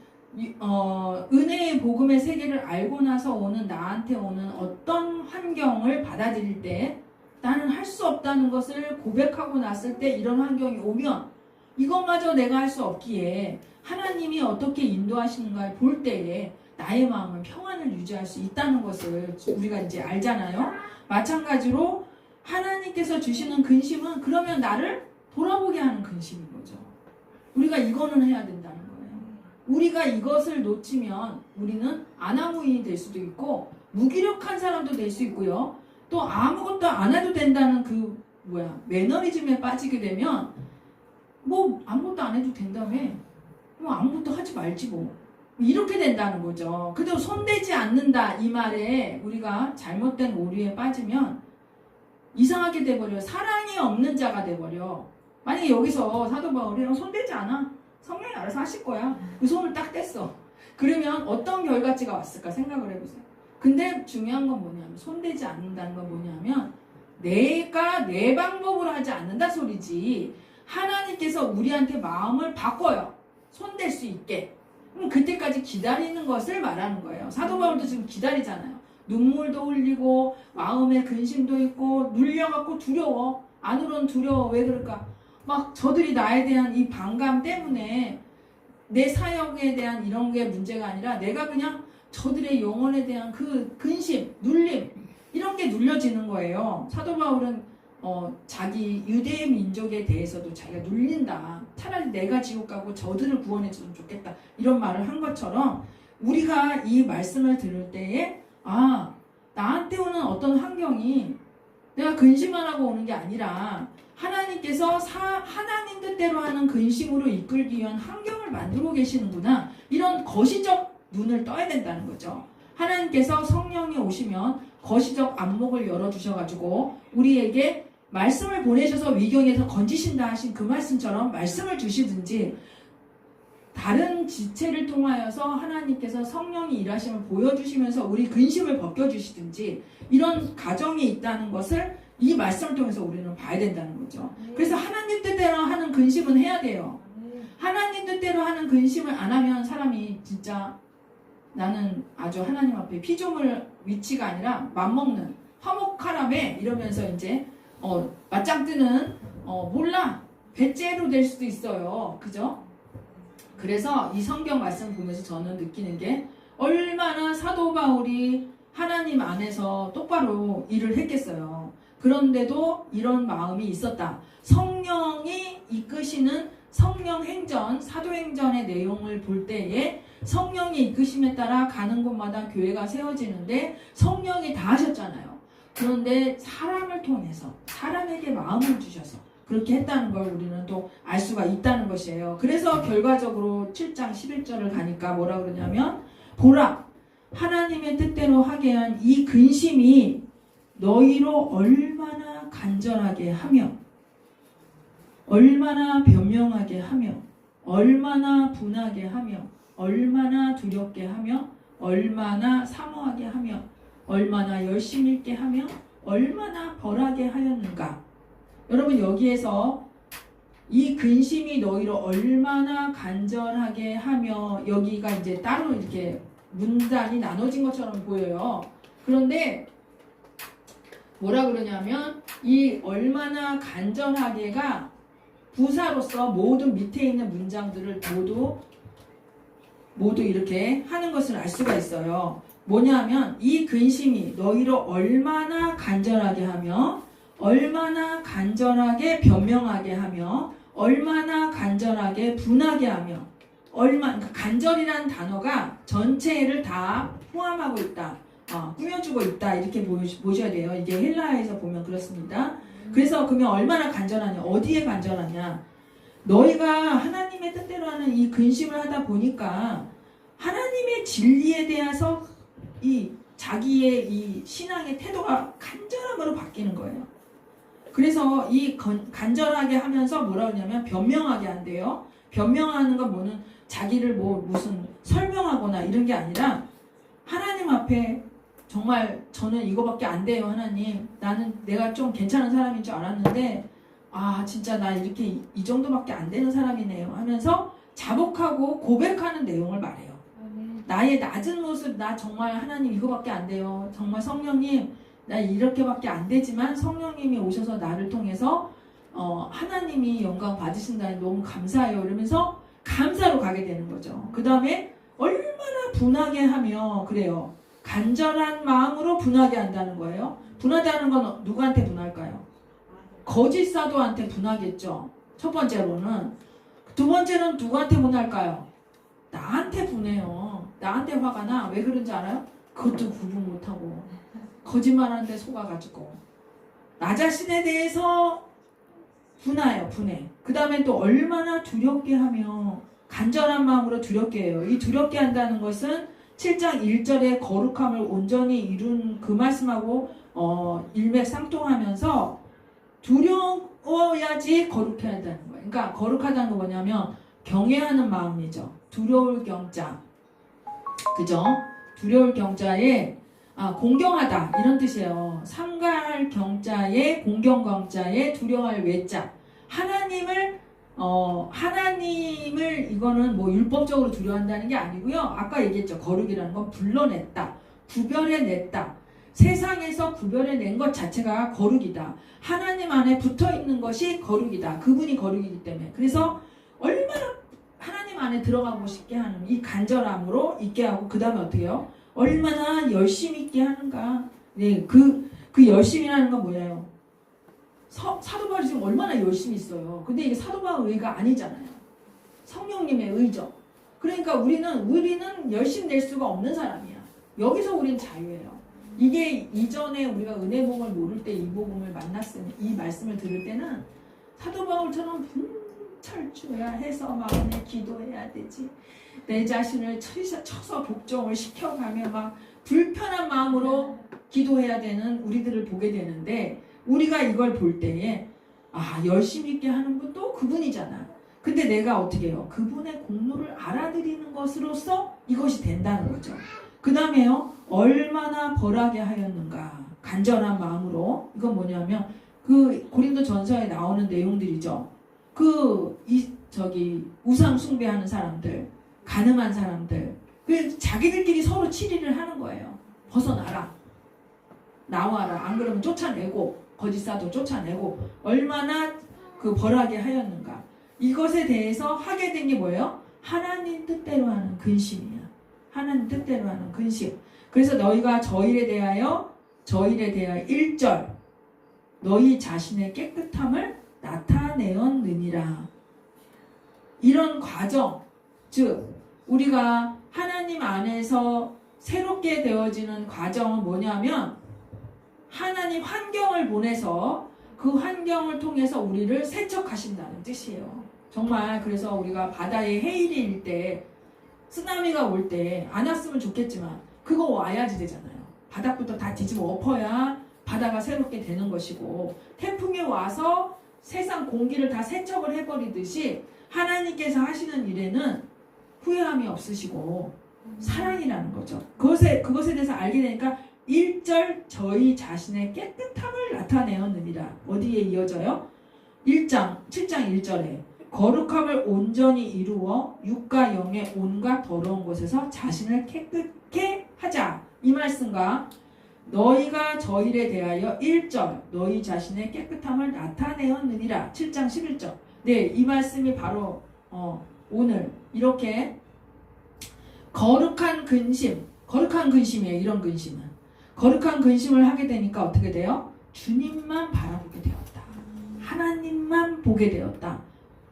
은혜의 복음의 세계를 알고 나서 나한테 오는 어떤 환경을 받아들일 때 나는 할 수 없다는 것을 고백하고 났을 때 이런 환경이 오면 이것마저 내가 할 수 없기에 하나님이 어떻게 인도하시는가 볼 때에 나의 마음은 평안을 유지할 수 있다는 것을 우리가 이제 알잖아요. 마찬가지로 하나님께서 주시는 근심은 그러면 나를 돌아보게 하는 근심인 거죠. 우리가 이거는 해야 된다는 거예요. 우리가 이것을 놓치면 우리는 아나무인이 될 수도 있고 무기력한 사람도 될 수 있고요. 또 아무것도 안 해도 된다는 매너리즘에 빠지게 되면 뭐 아무것도 안 해도 된다며 뭐 아무것도 하지 말지 뭐 이렇게 된다는 거죠. 그래도 손대지 않는다 이 말에 우리가 잘못된 오류에 빠지면 이상하게 돼버려. 사랑이 없는 자가 돼버려. 만약에 여기서 사도 바울이랑 손대지 않아. 성령이 알아서 하실 거야. 그 손을 딱 뗐어. 그러면 어떤 결과치가 왔을까 생각을 해보세요. 근데 중요한 건 뭐냐면 손대지 않는다는 건 뭐냐면 내가 내 방법으로 하지 않는다 소리지. 하나님께서 우리한테 마음을 바꿔요. 손댈 수 있게. 그럼 그때까지 기다리는 것을 말하는 거예요. 사도 바울도 지금 기다리잖아요. 눈물도 흘리고 마음에 근심도 있고 눌려갖고 두려워. 안으로는 두려워. 왜 그럴까? 막 저들이 나에 대한 이 반감 때문에 내 사역에 대한 이런 게 문제가 아니라 내가 그냥 저들의 영혼에 대한 그 근심, 눌림 이런 게 눌려지는 거예요. 사도 바울은 자기 유대 민족에 대해서도 자기가 눌린다. 차라리 내가 지옥 가고 저들을 구원해주면 좋겠다. 이런 말을 한 것처럼 우리가 이 말씀을 들을 때에 나한테 오는 어떤 환경이 내가 근심만 하고 오는 게 아니라 하나님께서 하나님 뜻대로 하는 근심으로 이끌기 위한 환경을 만들고 계시는구나. 이런 거시적 눈을 떠야 된다는 거죠. 하나님께서 성령이 오시면 거시적 안목을 열어주셔가지고 우리에게 말씀을 보내셔서 위경에서 건지신다 하신 그 말씀처럼 말씀을 주시든지 다른 지체를 통하여서 하나님께서 성령이 일하심을 보여주시면서 우리 근심을 벗겨주시든지 이런 가정이 있다는 것을 이 말씀을 통해서 우리는 봐야 된다는 거죠. 그래서 하나님 뜻대로 하는 근심은 해야 돼요. 하나님 뜻대로 하는 근심을 안 하면 사람이 진짜 나는 아주 하나님 앞에 피조물 위치가 아니라 맘먹는 화목하라매 이러면서 이제 맞짱 뜨는 몰라 배째로 될 수도 있어요. 그죠? 그래서 이 성경 말씀 보면서 저는 느끼는 게 얼마나 사도 바울이 하나님 안에서 똑바로 일을 했겠어요. 그런데도 이런 마음이 있었다. 성령이 이끄시는 성령 행전, 사도행전의 내용을 볼 때에 성령의 이끄심에 따라 가는 곳마다 교회가 세워지는데 성령이 다 하셨잖아요. 그런데 사람을 통해서 사람에게 마음을 주셔서 그렇게 했다는 걸 우리는 또 알 수가 있다는 것이에요. 그래서 결과적으로 7장 11절을 가니까 뭐라 그러냐면 보라 하나님의 뜻대로 하게 한 이 근심이 너희로 얼마나 간절하게 하며 얼마나 변명하게 하며 얼마나 분하게 하며 얼마나 두렵게 하며 얼마나 사모하게 하며 얼마나 열심 있게 하며 얼마나 벌하게 하였는가. 여러분, 여기에서 이 근심이 너희로 얼마나 간절하게 하며, 여기가 이제 따로 이렇게 문단이 나눠진 것처럼 보여요. 그런데 뭐라 그러냐면 이 얼마나 간절하게가 부사로서 모든 밑에 있는 문장들을 모두 이렇게 하는 것을 알 수가 있어요. 뭐냐면 이 근심이 너희로 얼마나 간절하게 하며 얼마나 간절하게 변명하게 하며 얼마나 간절하게 분하게 하며 그러니까 간절이라는 단어가 전체를 다 포함하고 있다. 꾸며주고 있다. 이렇게 보셔야 돼요. 이게 헬라어에서 보면 그렇습니다. 그래서 그러면 얼마나 간절하냐? 어디에 간절하냐? 너희가 하나님의 뜻대로 하는 이 근심을 하다 보니까 하나님의 진리에 대해서 이 자기의 이 신앙의 태도가 간절함으로 바뀌는 거예요. 그래서 이 간절하게 하면서 뭐라 그러냐면 변명하게 한대요. 변명하는 건 뭐는 자기를 무슨 설명하거나 이런 게 아니라 하나님 앞에 정말 저는 이거밖에 안 돼요. 하나님, 내가 좀 괜찮은 사람인 줄 알았는데 진짜 나 이렇게 이 정도밖에 안 되는 사람이네요 하면서 자복하고 고백하는 내용을 말해요. 나의 낮은 모습, 나 정말 하나님 이거밖에 안 돼요. 정말 성령님, 나 이렇게밖에 안 되지만 성령님이 오셔서 나를 통해서 하나님이 영광 받으신다니 너무 감사해요. 이러면서 감사로 가게 되는 거죠. 그 다음에 얼마나 분하게 하며 그래요. 간절한 마음으로 분하게 한다는 거예요. 분하다는 건 누구한테 분할까요? 거짓 사도한테 분하겠죠. 첫 번째로는. 두 번째는 누구한테 분할까요? 나한테 분해요. 나한테 화가 나. 왜 그런지 알아요? 그것도 구분 못하고 거짓말하는데 속아가지고 나 자신에 대해서 분해요. 분해. 그 다음에 또 얼마나 두렵게 하며 간절한 마음으로 두렵게 해요. 이 두렵게 한다는 것은 7장 1절의 거룩함을 온전히 이룬 그 말씀하고 일맥상통하면서 두려워야지 거룩해야 한다는 거예요. 그러니까 거룩하다는 건 뭐냐면 경외하는 마음이죠. 두려울 경자. 그죠? 두려울 경자에 공경하다 이런 뜻이에요. 삼가할 경자에 공경 경자에 두려워할 외자. 하나님을 이거는 율법적으로 두려워한다는 게 아니고요. 아까 얘기했죠. 거룩이라는 건 불러냈다. 구별해냈다. 세상에서 구별해낸 것 자체가 거룩이다. 하나님 안에 붙어있는 것이 거룩이다. 그분이 거룩이기 때문에. 그래서 얼마나 하나님 안에 들어가고 싶게 하는 이 간절함으로 있게 하고 그 다음에 어떻게 해요? 얼마나 열심히 있게 하는가. 네, 그 열심이라는 건 뭐예요? 사도 바울이 지금 얼마나 열심히 있어요. 근데 이게 사도 바울 의가 아니잖아요. 성령님의 의죠. 그러니까 우리는 열심 낼 수가 없는 사람이야. 여기서 우린 자유예요. 이게 이전에 우리가 은혜복음을 모를 때 이 복음을 만났으면 이 말씀을 들을 때는 사도 바울처럼 철주야 해서 마음에 기도해야 되지. 내 자신을 쳐서 복종을 시켜가며 막 불편한 마음으로 기도해야 되는 우리들을 보게 되는데 우리가 이걸 볼 때에 열심히 있게 하는 분도 그분이잖아. 근데 내가 어떻게 해요? 그분의 공로를 알아들이는 것으로서 이것이 된다는 거죠. 그 다음에요. 얼마나 벌하게 하였는가. 간절한 마음으로. 이건 뭐냐면 그 고린도 전서에 나오는 내용들이죠. 우상 숭배하는 사람들, 가늠한 사람들, 자기들끼리 서로 치리를 하는 거예요. 벗어나라. 나와라. 안 그러면 쫓아내고 거짓사도 쫓아내고 얼마나 벌하게 하였는가. 이것에 대해서 하게 된 게 뭐예요? 하나님 뜻대로 하는 근심이야. 하나님 뜻대로 하는 근심. 그래서 너희가 저일에 대하여 1절 너희 자신의 깨끗함을 나타내었느니라. 이런 과정, 즉 우리가 하나님 안에서 새롭게 되어지는 과정은 뭐냐면 하나님 환경을 보내서 그 환경을 통해서 우리를 세척하신다는 뜻이에요. 정말 그래서 우리가 바다에 해일이 일 때 쓰나미가 올 때 안 왔으면 좋겠지만 그거 와야지 되잖아요. 바닥부터 다 뒤집어 엎어야 바다가 새롭게 되는 것이고, 태풍이 와서 세상 공기를 다 세척을 해버리듯이 하나님께서 하시는 일에는 후회함이 없으시고 사랑이라는 거죠. 그것에 대해서 알게 되니까 1절 저희 자신의 깨끗함을 나타내었느니라. 어디에 이어져요? 7장 1절에 거룩함을 온전히 이루어 육과 영의 온갖 더러운 곳에서 자신을 깨끗게 하자. 이 말씀과 너희가 저일에 대하여 1절 너희 자신의 깨끗함을 나타내었느니라. 7장 11절. 네, 이 말씀이 바로 오늘 이렇게 거룩한 근심이에요. 이런 근심은 거룩한 근심을 하게 되니까 어떻게 돼요? 주님만 바라보게 되었다. 하나님만 보게 되었다.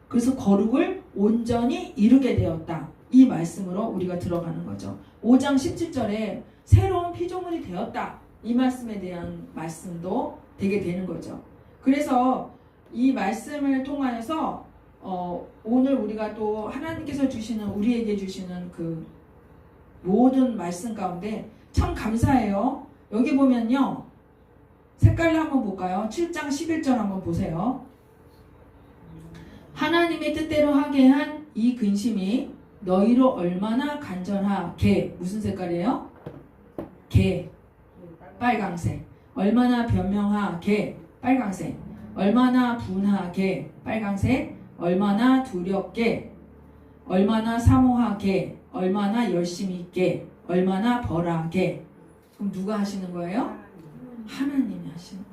그래서 거룩을 온전히 이루게 되었다. 이 말씀으로 우리가 들어가는 거죠. 5장 17절에 새로운 피조물이 되었다. 이 말씀에 대한 말씀도 되게 되는 거죠. 그래서 이 말씀을 통하여서 오늘 우리가 또 하나님께서 주시는, 우리에게 주시는 그 모든 말씀 가운데 참 감사해요. 여기 보면요, 색깔로 한번 볼까요? 7장 11절 한번 보세요. 하나님의 뜻대로 하게 한 이 근심이 너희로 얼마나 간절하게. 무슨 색깔이에요? 개, 빨강색. 얼마나 변명하게, 빨강색. 얼마나 분하게, 빨강색. 얼마나 두렵게, 얼마나 사모하게, 얼마나 열심히 있게, 얼마나 벌하게. 그럼 누가 하시는 거예요? 하나님이 하시는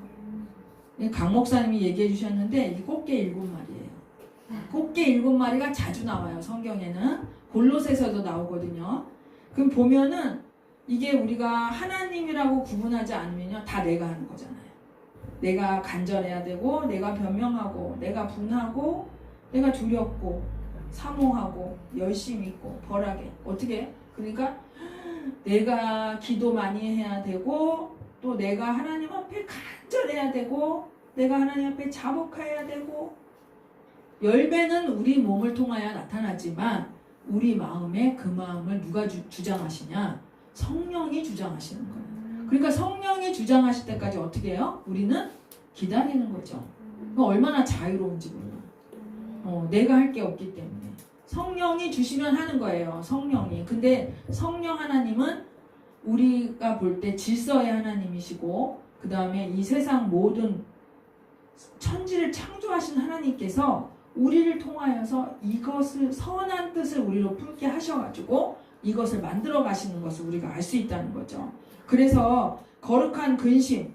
거예요. 강 목사님이 얘기해 주셨는데 이 꽃게 7마리예요. 꽃게 7마리가 자주 나와요. 성경에는 골로새서도 나오거든요. 그럼 보면은 이게 우리가 하나님이라고 구분하지 않으면요, 다 내가 하는 거잖아요. 내가 간절해야 되고, 내가 변명하고, 내가 분하고, 내가 두렵고, 사모하고, 열심히 있고, 벌하게. 어떻게? 그러니까 내가 기도 많이 해야 되고, 또 내가 하나님 앞에 간절해야 되고, 내가 하나님 앞에 자복해야 되고. 열매는 우리 몸을 통하여 나타나지만 우리 마음에 그 마음을 누가 주장하시냐? 성령이 주장하시는 거예요. 그러니까 성령이 주장하실 때까지 어떻게 해요? 우리는 기다리는 거죠. 얼마나 자유로운지 몰라. 내가 할 게 없기 때문에 성령이 주시면 하는 거예요. 성령이. 근데 성령 하나님은 우리가 볼 때 질서의 하나님이시고, 그 다음에 이 세상 모든 천지를 창조하신 하나님께서 우리를 통하여서 이것을, 선한 뜻을 우리로 품게 하셔가지고 이것을 만들어 가시는 것을 우리가 알 수 있다는 거죠. 그래서 거룩한 근심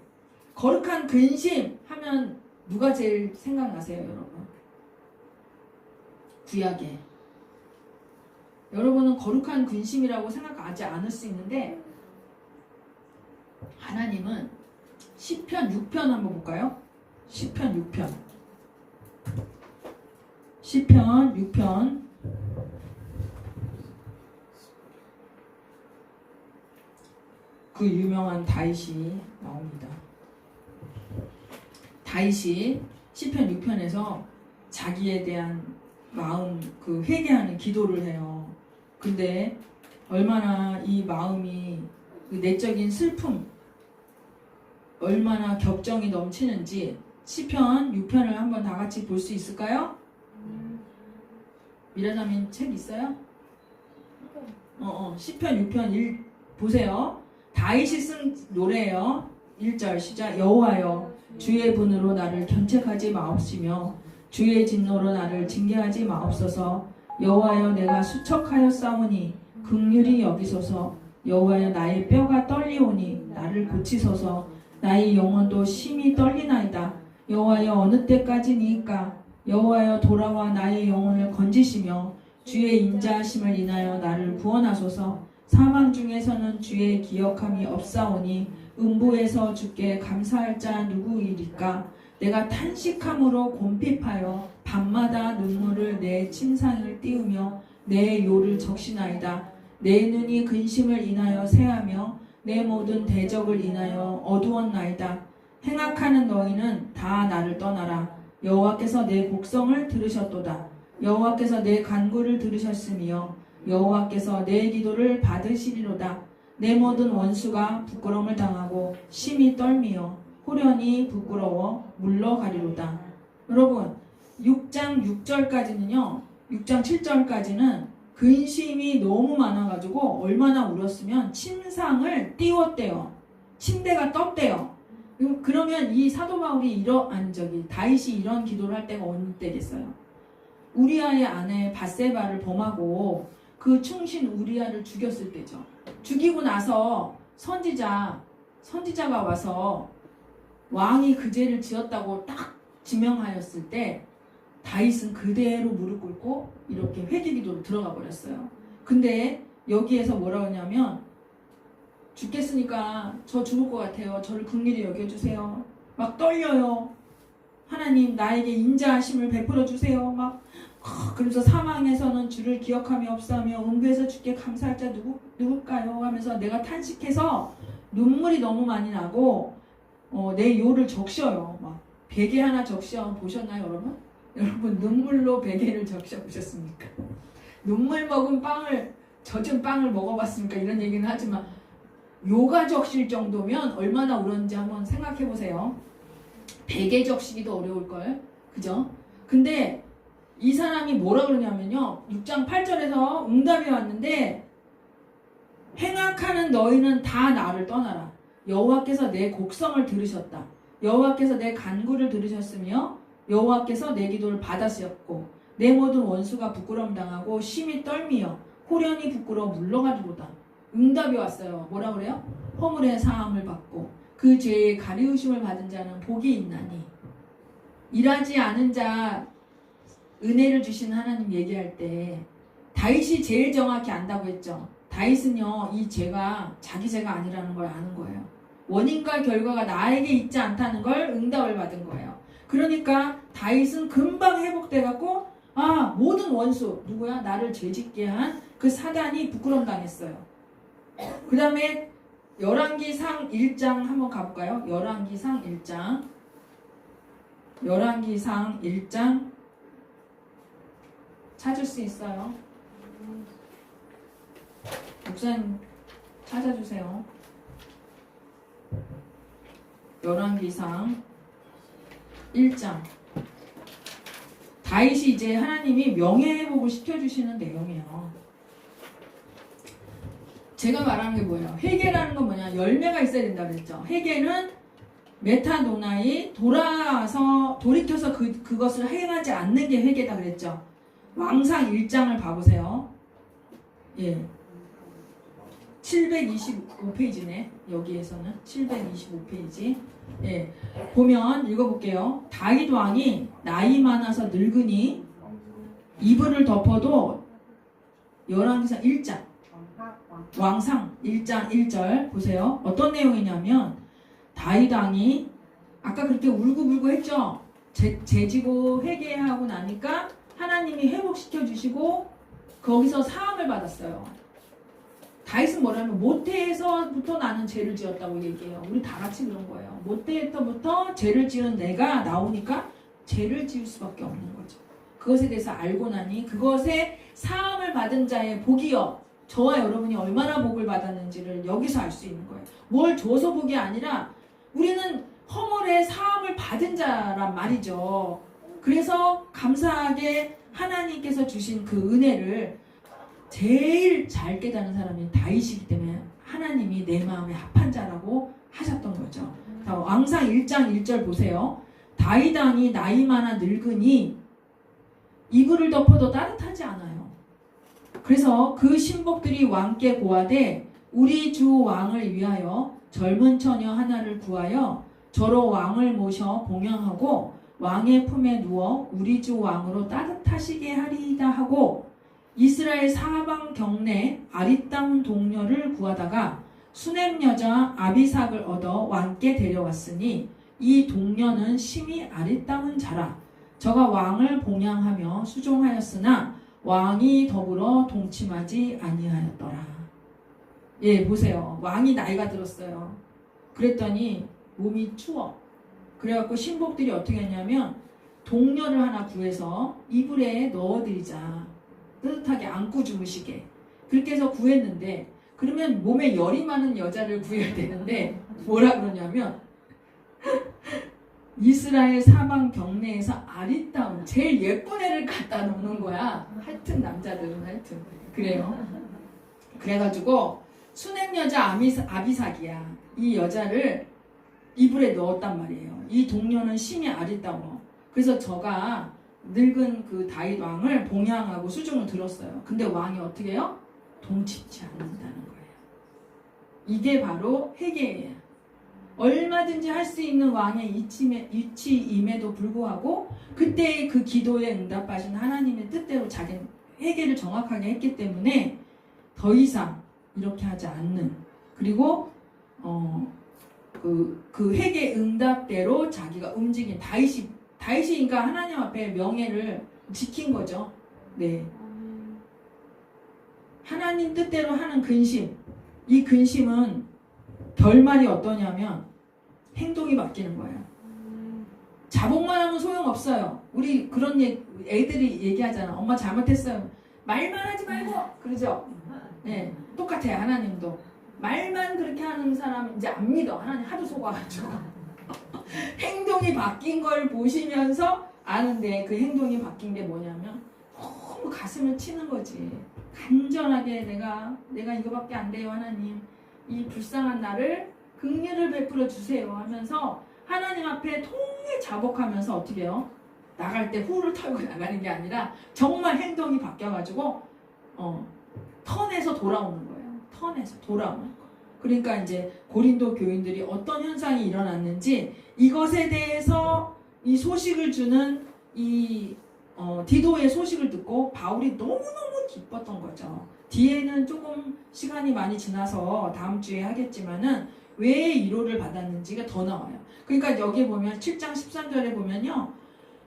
하면 누가 제일 생각나세요, 여러분? 구약에. 여러분은 거룩한 근심이라고 생각하지 않을 수 있는데, 하나님은 시편 6편 한번 볼까요? 시편 6편. 시편 6편. 그 유명한 다윗이 나옵니다. 다윗이 시편 6편에서 자기에 대한 마음, 그 회개하는 기도를 해요. 근데 얼마나 이 마음이, 그 내적인 슬픔, 얼마나 격정이 넘치는지 시편 6편을 한번 다 같이 볼 수 있을까요? 미라자민 책 있어요? 시편 6편 1 보세요. 다윗이 쓴 노래예요. 1절 시작. 여호와여, 주의 분으로 나를 견책하지 마옵시며 주의 진노로 나를 징계하지 마옵소서. 여호와여, 내가 수척하였사오니 긍휼히 여기소서. 여호와여, 나의 뼈가 떨리오니 나를 고치소서. 나의 영혼도 심히 떨리나이다. 여호와여, 어느 때까지니까? 여호와여, 돌아와 나의 영혼을 건지시며 주의 인자하심을 인하여 나를 구원하소서. 사망 중에서는 주의 기억함이 없사오니 음부에서 주께 감사할 자 누구이리까? 내가 탄식함으로 곰핍하여 밤마다 눈물을 내 침상을 띄우며 내 요를 적시나이다. 내 눈이 근심을 인하여 새하며 내 모든 대적을 인하여 어두웠나이다. 행악하는 너희는 다 나를 떠나라. 여호와께서 내 곡성을 들으셨도다. 여호와께서 내 간구를 들으셨으며 여호와께서 내 기도를 받으시리로다. 내 모든 원수가 부끄러움을 당하고 심히 떨미어 호련히 부끄러워 물러가리로다. 여러분 6장 6절까지는요 6장 7절까지는 근심이 너무 많아가지고 얼마나 울었으면 침상을 띄웠대요. 침대가 떴대요. 그러면 이 사도 바울이 다윗이 이런 기도를 할 때가 어느 때겠어요? 우리아의 아내 밧세바를 범하고 그 충신 우리아를 죽였을 때죠. 죽이고 나서 선지자가 와서 왕이 그 죄를 지었다고 딱 지명하였을 때 다윗은 그대로 무릎 꿇고 이렇게 회개기도로 들어가 버렸어요. 근데 여기에서 뭐라고 하냐면 죽겠으니까 저 죽을 것 같아요. 저를 긍휼히 여겨주세요. 막 떨려요. 하나님 나에게 인자하심을 베풀어 주세요. 막 그러면서 사망에서는 주를 기억함이 없사며 음부에서 주께 감사할 자 누굴까요? 하면서 내가 탄식해서 눈물이 너무 많이 나고 내 요를 적셔요. 막 베개 하나 적셔 보셨나요, 여러분? 여러분 눈물로 베개를 적셔 보셨습니까? 눈물 먹은 젖은 빵을 먹어봤습니까? 이런 얘기는 하지만 요가 적실 정도면 얼마나 울었는지 한번 생각해 보세요. 베개 적시기도 어려울걸, 그죠? 근데 이 사람이 뭐라 그러냐면요 6장 8절에서 응답이 왔는데 행악하는 너희는 다 나를 떠나라. 여호와께서 내 곡성을 들으셨다. 여호와께서 내 간구를 들으셨으며 여호와께서 내 기도를 받으셨고 내 모든 원수가 부끄러움 당하고 심히 떨미어 호련히 부끄러워 물러가리로다. 응답이 왔어요. 뭐라 그래요? 허물의 사함을 받고 그 죄의 가리우심을 받은 자는 복이 있나니. 일하지 않은 자 은혜를 주신 하나님 얘기할 때 다윗이 제일 정확히 안다고 했죠. 다윗은요 이 죄가 자기 죄가 아니라는 걸 아는 거예요. 원인과 결과가 나에게 있지 않다는 걸 응답을 받은 거예요. 그러니까 다윗은 금방 회복돼 갖고 모든 원수 누구야? 나를 죄짓게 한 그 사단이 부끄러움 당했어요. 그 다음에 열왕기상 1장 한번 가볼까요? 열왕기상 1장 찾을 수 있어요? 목사님 찾아주세요. 열왕기상 1장. 다윗이 이제 하나님이 명예회복을 시켜주시는 내용이에요. 제가 말하는 게 뭐예요? 회개라는 건 뭐냐? 열매가 있어야 된다 그랬죠. 회개는 메타노나이 돌이켜서 그것을 행하지 않는 게 회개다 그랬죠. 왕상 1장을 봐보세요. 예. 725페이지네. 여기에서는 725페이지. 예. 보면 읽어볼게요. 다윗 왕이 나이 많아서 늙으니 이불을 덮어도 열왕기상 1장 왕상 1장 1절 보세요. 어떤 내용이냐면 다윗 왕이 아까 그렇게 울고불고 했죠. 죄지고 회개하고 나니까 하나님이 회복시켜 주시고 거기서 사함을 받았어요. 다윗은 뭐라면 모태에서부터 나는 죄를 지었다고 얘기해요. 우리 다 같이 그런 거예요. 모태에서부터 죄를 지은 내가 나오니까 죄를 지을 수밖에 없는 거죠. 그것에 대해서 알고 나니 그것에 사함을 받은 자의 복이요. 저와 여러분이 얼마나 복을 받았는지를 여기서 알 수 있는 거예요. 뭘 줘서 복이 아니라 우리는 허물의 사함을 받은 자란 말이죠. 그래서 감사하게 하나님께서 주신 그 은혜를 제일 잘 깨닫는 사람이 다윗이기 때문에 하나님이 내 마음에 합한 자라고 하셨던 거죠. 왕상 1장 1절 보세요. 다윗 왕이 나이 많아 늙으니 이불을 덮어도 따뜻하지 않아요. 그래서 그 신복들이 왕께 고하되 우리 주 왕을 위하여 젊은 처녀 하나를 구하여 저로 왕을 모셔 봉양하고 왕의 품에 누워 우리 주 왕으로 따뜻하시게 하리이다 하고 이스라엘 사방 경내 아리따운 동료를 구하다가 수넴 여자 아비삭을 얻어 왕께 데려왔으니 이 동료는 심히 아리따운 자라. 저가 왕을 봉양하며 수종하였으나 왕이 더불어 동침하지 아니하였더라. 예, 보세요. 왕이 나이가 들었어요. 그랬더니 몸이 추워. 그래갖고 신복들이 어떻게 했냐면 동료를 하나 구해서 이불에 넣어드리자. 따뜻하게 안고 주무시게. 그렇게 해서 구했는데 그러면 몸에 열이 많은 여자를 구해야 되는데 뭐라 그러냐면 이스라엘 사방 경내에서 아리따운 제일 예쁜 애를 갖다 놓는 거야. 하여튼 남자들은 하여튼 그래요. 그래가지고 수냄 여자 아비삭이야. 이 여자를 이불에 넣었단 말이에요. 이 동료는 심히 아리따워. 그래서 저가 늙은 그 다윗 왕을 봉양하고 수중을 들었어요. 근데 왕이 어떻게 해요? 동칩지 않는다는 거예요. 이게 바로 회개예요. 얼마든지 할 수 있는 왕의 이치임에도 불구하고 그때의 그 기도에 응답하신 하나님의 뜻대로 자기 회개를 정확하게 했기 때문에 더 이상 이렇게 하지 않는, 그리고 그 회개 응답대로 자기가 움직인 다윗이 그러니까 하나님 앞에 명예를 지킨 거죠. 네. 하나님 뜻대로 하는 근심, 이 근심은 결말이 어떠냐면 행동이 바뀌는 거예요. 자복만 하면 소용없어요. 우리 그런 애들이 얘기하잖아. 엄마 잘못했어요. 말만 하지 말고 그러죠. 네, 똑같아요. 하나님도 말만 그렇게 하는 사람 이제 안 믿어. 하나님 하도 속아가지고 행동이 바뀐 걸 보시면서 아는데 그 행동이 바뀐 게 뭐냐면 너무 가슴을 치는 거지. 간절하게 내가 이거밖에 안 돼요. 하나님 이 불쌍한 나를 긍휼을 베풀어 주세요 하면서 하나님 앞에 통해 자복하면서 어떻게 해요? 나갈 때 후를 털고 나가는 게 아니라 정말 행동이 바뀌어가지고 턴에서 돌아오는 거예요. 턴에서 돌아오는 거. 그러니까 이제 고린도 교인들이 어떤 현상이 일어났는지 이것에 대해서 이 소식을 주는 이 디도의 소식을 듣고 바울이 너무너무 기뻤던 거죠. 뒤에는 조금 시간이 많이 지나서 다음 주에 하겠지만은 왜 위로를 받았는지가 더 나와요. 그러니까 여기 보면 7장 13절에 보면요.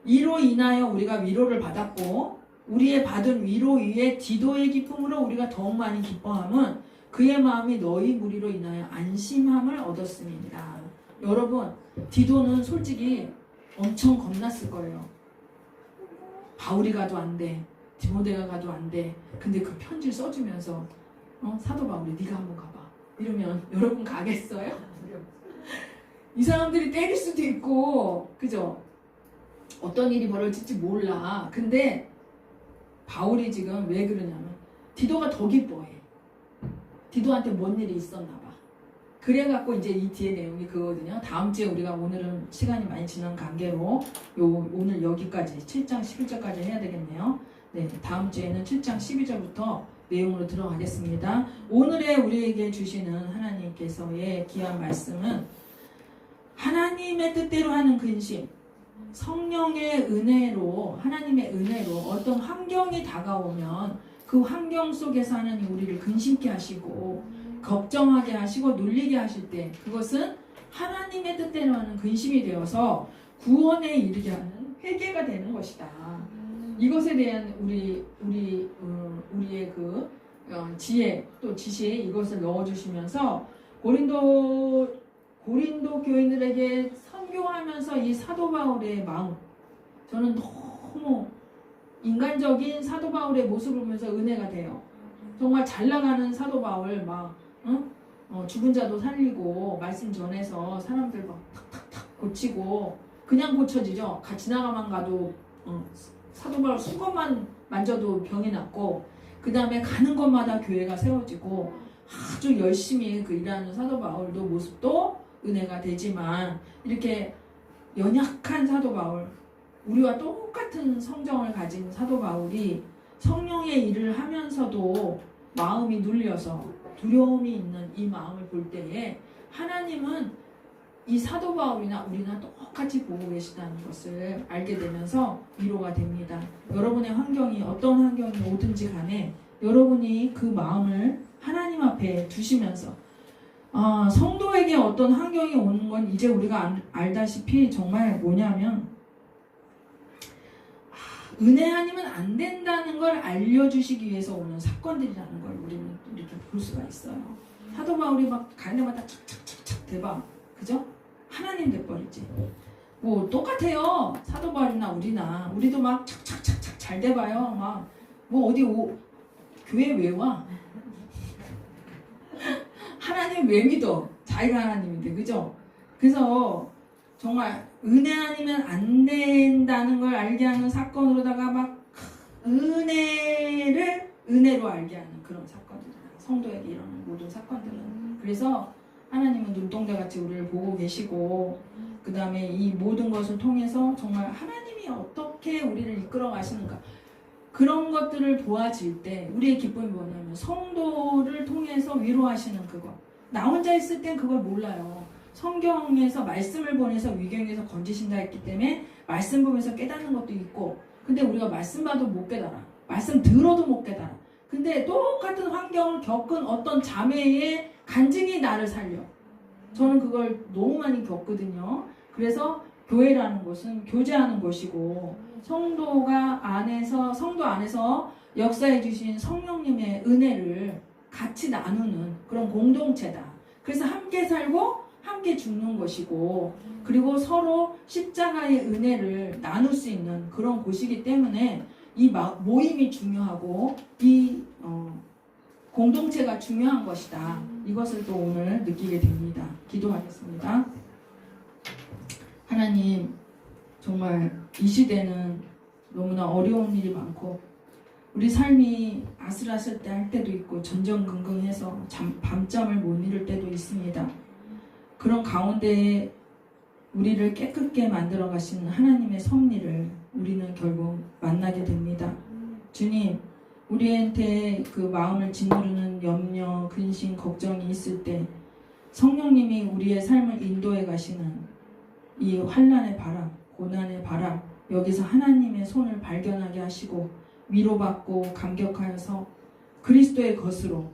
이로 인하여 우리가 위로를 받았고 우리의 받은 위로 위에 디도의 기쁨으로 우리가 더욱 많이 기뻐함은 그의 마음이 너희 무리로 인하여 안심함을 얻었음이니라. 여러분, 디도는 솔직히 엄청 겁났을 거예요. 바울이 가도 안 돼. 디모데가 가도 안 돼. 근데 그 편지를 써주면서 사도 바울이 네가 한번 가봐. 이러면 여러분 가겠어요? 이 사람들이 때릴 수도 있고 그죠? 어떤 일이 벌어질지 몰라. 근데 바울이 지금 왜 그러냐면 디도가 더 기뻐해. 디도한테 뭔 일이 있었나 봐. 그래갖고 이제 이 뒤에 내용이 그거거든요. 다음 주에 우리가 오늘은 시간이 많이 지난 관계로 오늘 여기까지 7장 11절까지 해야 되겠네요. 네, 다음 주에는 7장 12절부터 내용으로 들어가겠습니다. 오늘의 우리에게 주시는 하나님께서의 귀한 말씀은 하나님의 뜻대로 하는 근심, 성령의 은혜로, 하나님의 은혜로 어떤 환경이 다가오면 그 환경 속에서 하나님 우리를 근심케 하시고 걱정하게 하시고 눌리게 하실 때 그것은 하나님의 뜻대로 하는 근심이 되어서 구원에 이르게 하는 회개가 되는 것이다. 이것에 대한 우리의 그 지혜 또 지시에 이것을 넣어주시면서 고린도 교인들에게 선교하면서 이 사도 바울의 마음, 저는 너무 인간적인 사도 바울의 모습을 보면서 은혜가 돼요. 정말 잘 나가는 사도 바울 막 죽은 자도 살리고 말씀 전해서 사람들 막 탁탁탁 고치고 그냥 고쳐지죠. 지나가만 가도 사도 바울 수건만 만져도 병이 낫고 그 다음에 가는 곳마다 교회가 세워지고 아주 열심히 그 일하는 사도 바울도 모습도 은혜가 되지만 이렇게 연약한 사도 바울, 우리와 똑같은 성정을 가진 사도 바울이 성령의 일을 하면서도 마음이 눌려서 두려움이 있는 이 마음을 볼 때에 하나님은 이 사도 바울이나 우리나 똑같이 보고 계시다는 것을 알게 되면서 위로가 됩니다. 여러분의 환경이 어떤 환경이 오든지 간에 여러분이 그 마음을 하나님 앞에 두시면서 성도에게 어떤 환경이 오는 건 이제 우리가 알다시피 정말 뭐냐면 은혜 아니면 안 된다는 걸 알려주시기 위해서 오는 사건들이라는 걸 우리는 이렇게 볼 수가 있어요. 사도 바울이 막 가는 데마다 착착착착 대박, 그죠? 하나님 돼버리지. 뭐 똑같아요. 사도 바울이나 우리도 막 착착착착 잘 돼봐요. 막 뭐 어디 교회 왜 와? 하나님 왜 믿어? 자기가 하나님인데, 그죠? 그래서 정말 은혜 아니면 안 된다는 걸 알게 하는 사건으로다가 막 은혜를 은혜로 알게 하는 그런 사건들이에요. 성도에게 일어나는 모든 사건들은. 그래서 하나님은 눈동자같이 우리를 보고 계시고, 그 다음에 이 모든 것을 통해서 정말 하나님이 어떻게 우리를 이끌어 가시는가, 그런 것들을 보아질 때 우리의 기쁨이 뭐냐면 성도를 통해서 위로하시는 그거. 나 혼자 있을 땐 그걸 몰라요. 성경에서 말씀을 보내서 위경에서 건지신다 했기 때문에 말씀 보면서 깨닫는 것도 있고, 근데 우리가 말씀 봐도 못 깨달아. 말씀 들어도 못 깨달아. 근데 똑같은 환경을 겪은 어떤 자매의 간증이 나를 살려. 저는 그걸 너무 많이 겪거든요. 그래서 교회라는 것은 교제하는 것이고, 성도 안에서 역사해 주신 성령님의 은혜를 같이 나누는 그런 공동체다. 그래서 함께 살고 함께 죽는 것이고, 그리고 서로 십자가의 은혜를 나눌 수 있는 그런 곳이기 때문에 이 모임이 중요하고 이 공동체가 중요한 것이다. 이것을 또 오늘 느끼게 됩니다. 기도하겠습니다. 하나님, 정말 이 시대는 너무나 어려운 일이 많고 우리 삶이 아슬아슬 때 할 때도 있고 전전긍긍해서 밤잠을 못 이룰 때도 있습니다. 그런 가운데 우리를 깨끗게 만들어 가시는 하나님의 섭리를 우리는 결국 만나게 됩니다. 주님, 우리한테 그 마음을 짓누르는 염려, 근심, 걱정이 있을 때 성령님이 우리의 삶을 인도해 가시는 이 환난의 바람, 고난의 바람, 여기서 하나님의 손을 발견하게 하시고 위로받고 감격하여서 그리스도의 것으로,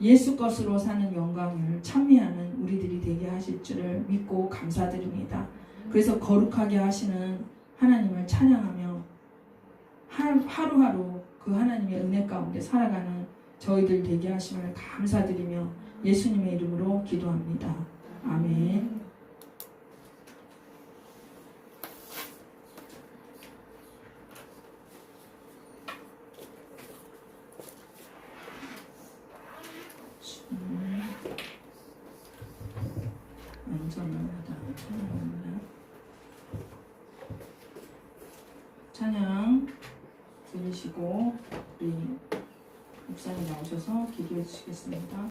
예수 것으로 사는 영광을 찬미하는 우리들이 되게 하실 줄을 믿고 감사드립니다. 그래서 거룩하게 하시는 하나님을 찬양하며 하루하루 그 하나님의 은혜 가운데 살아가는 저희들 되게 하심을 감사드리며 예수님의 이름으로 기도합니다. 아멘. 찬양 들으시고 우리 목사님 나오셔서 기도해 주시겠습니다.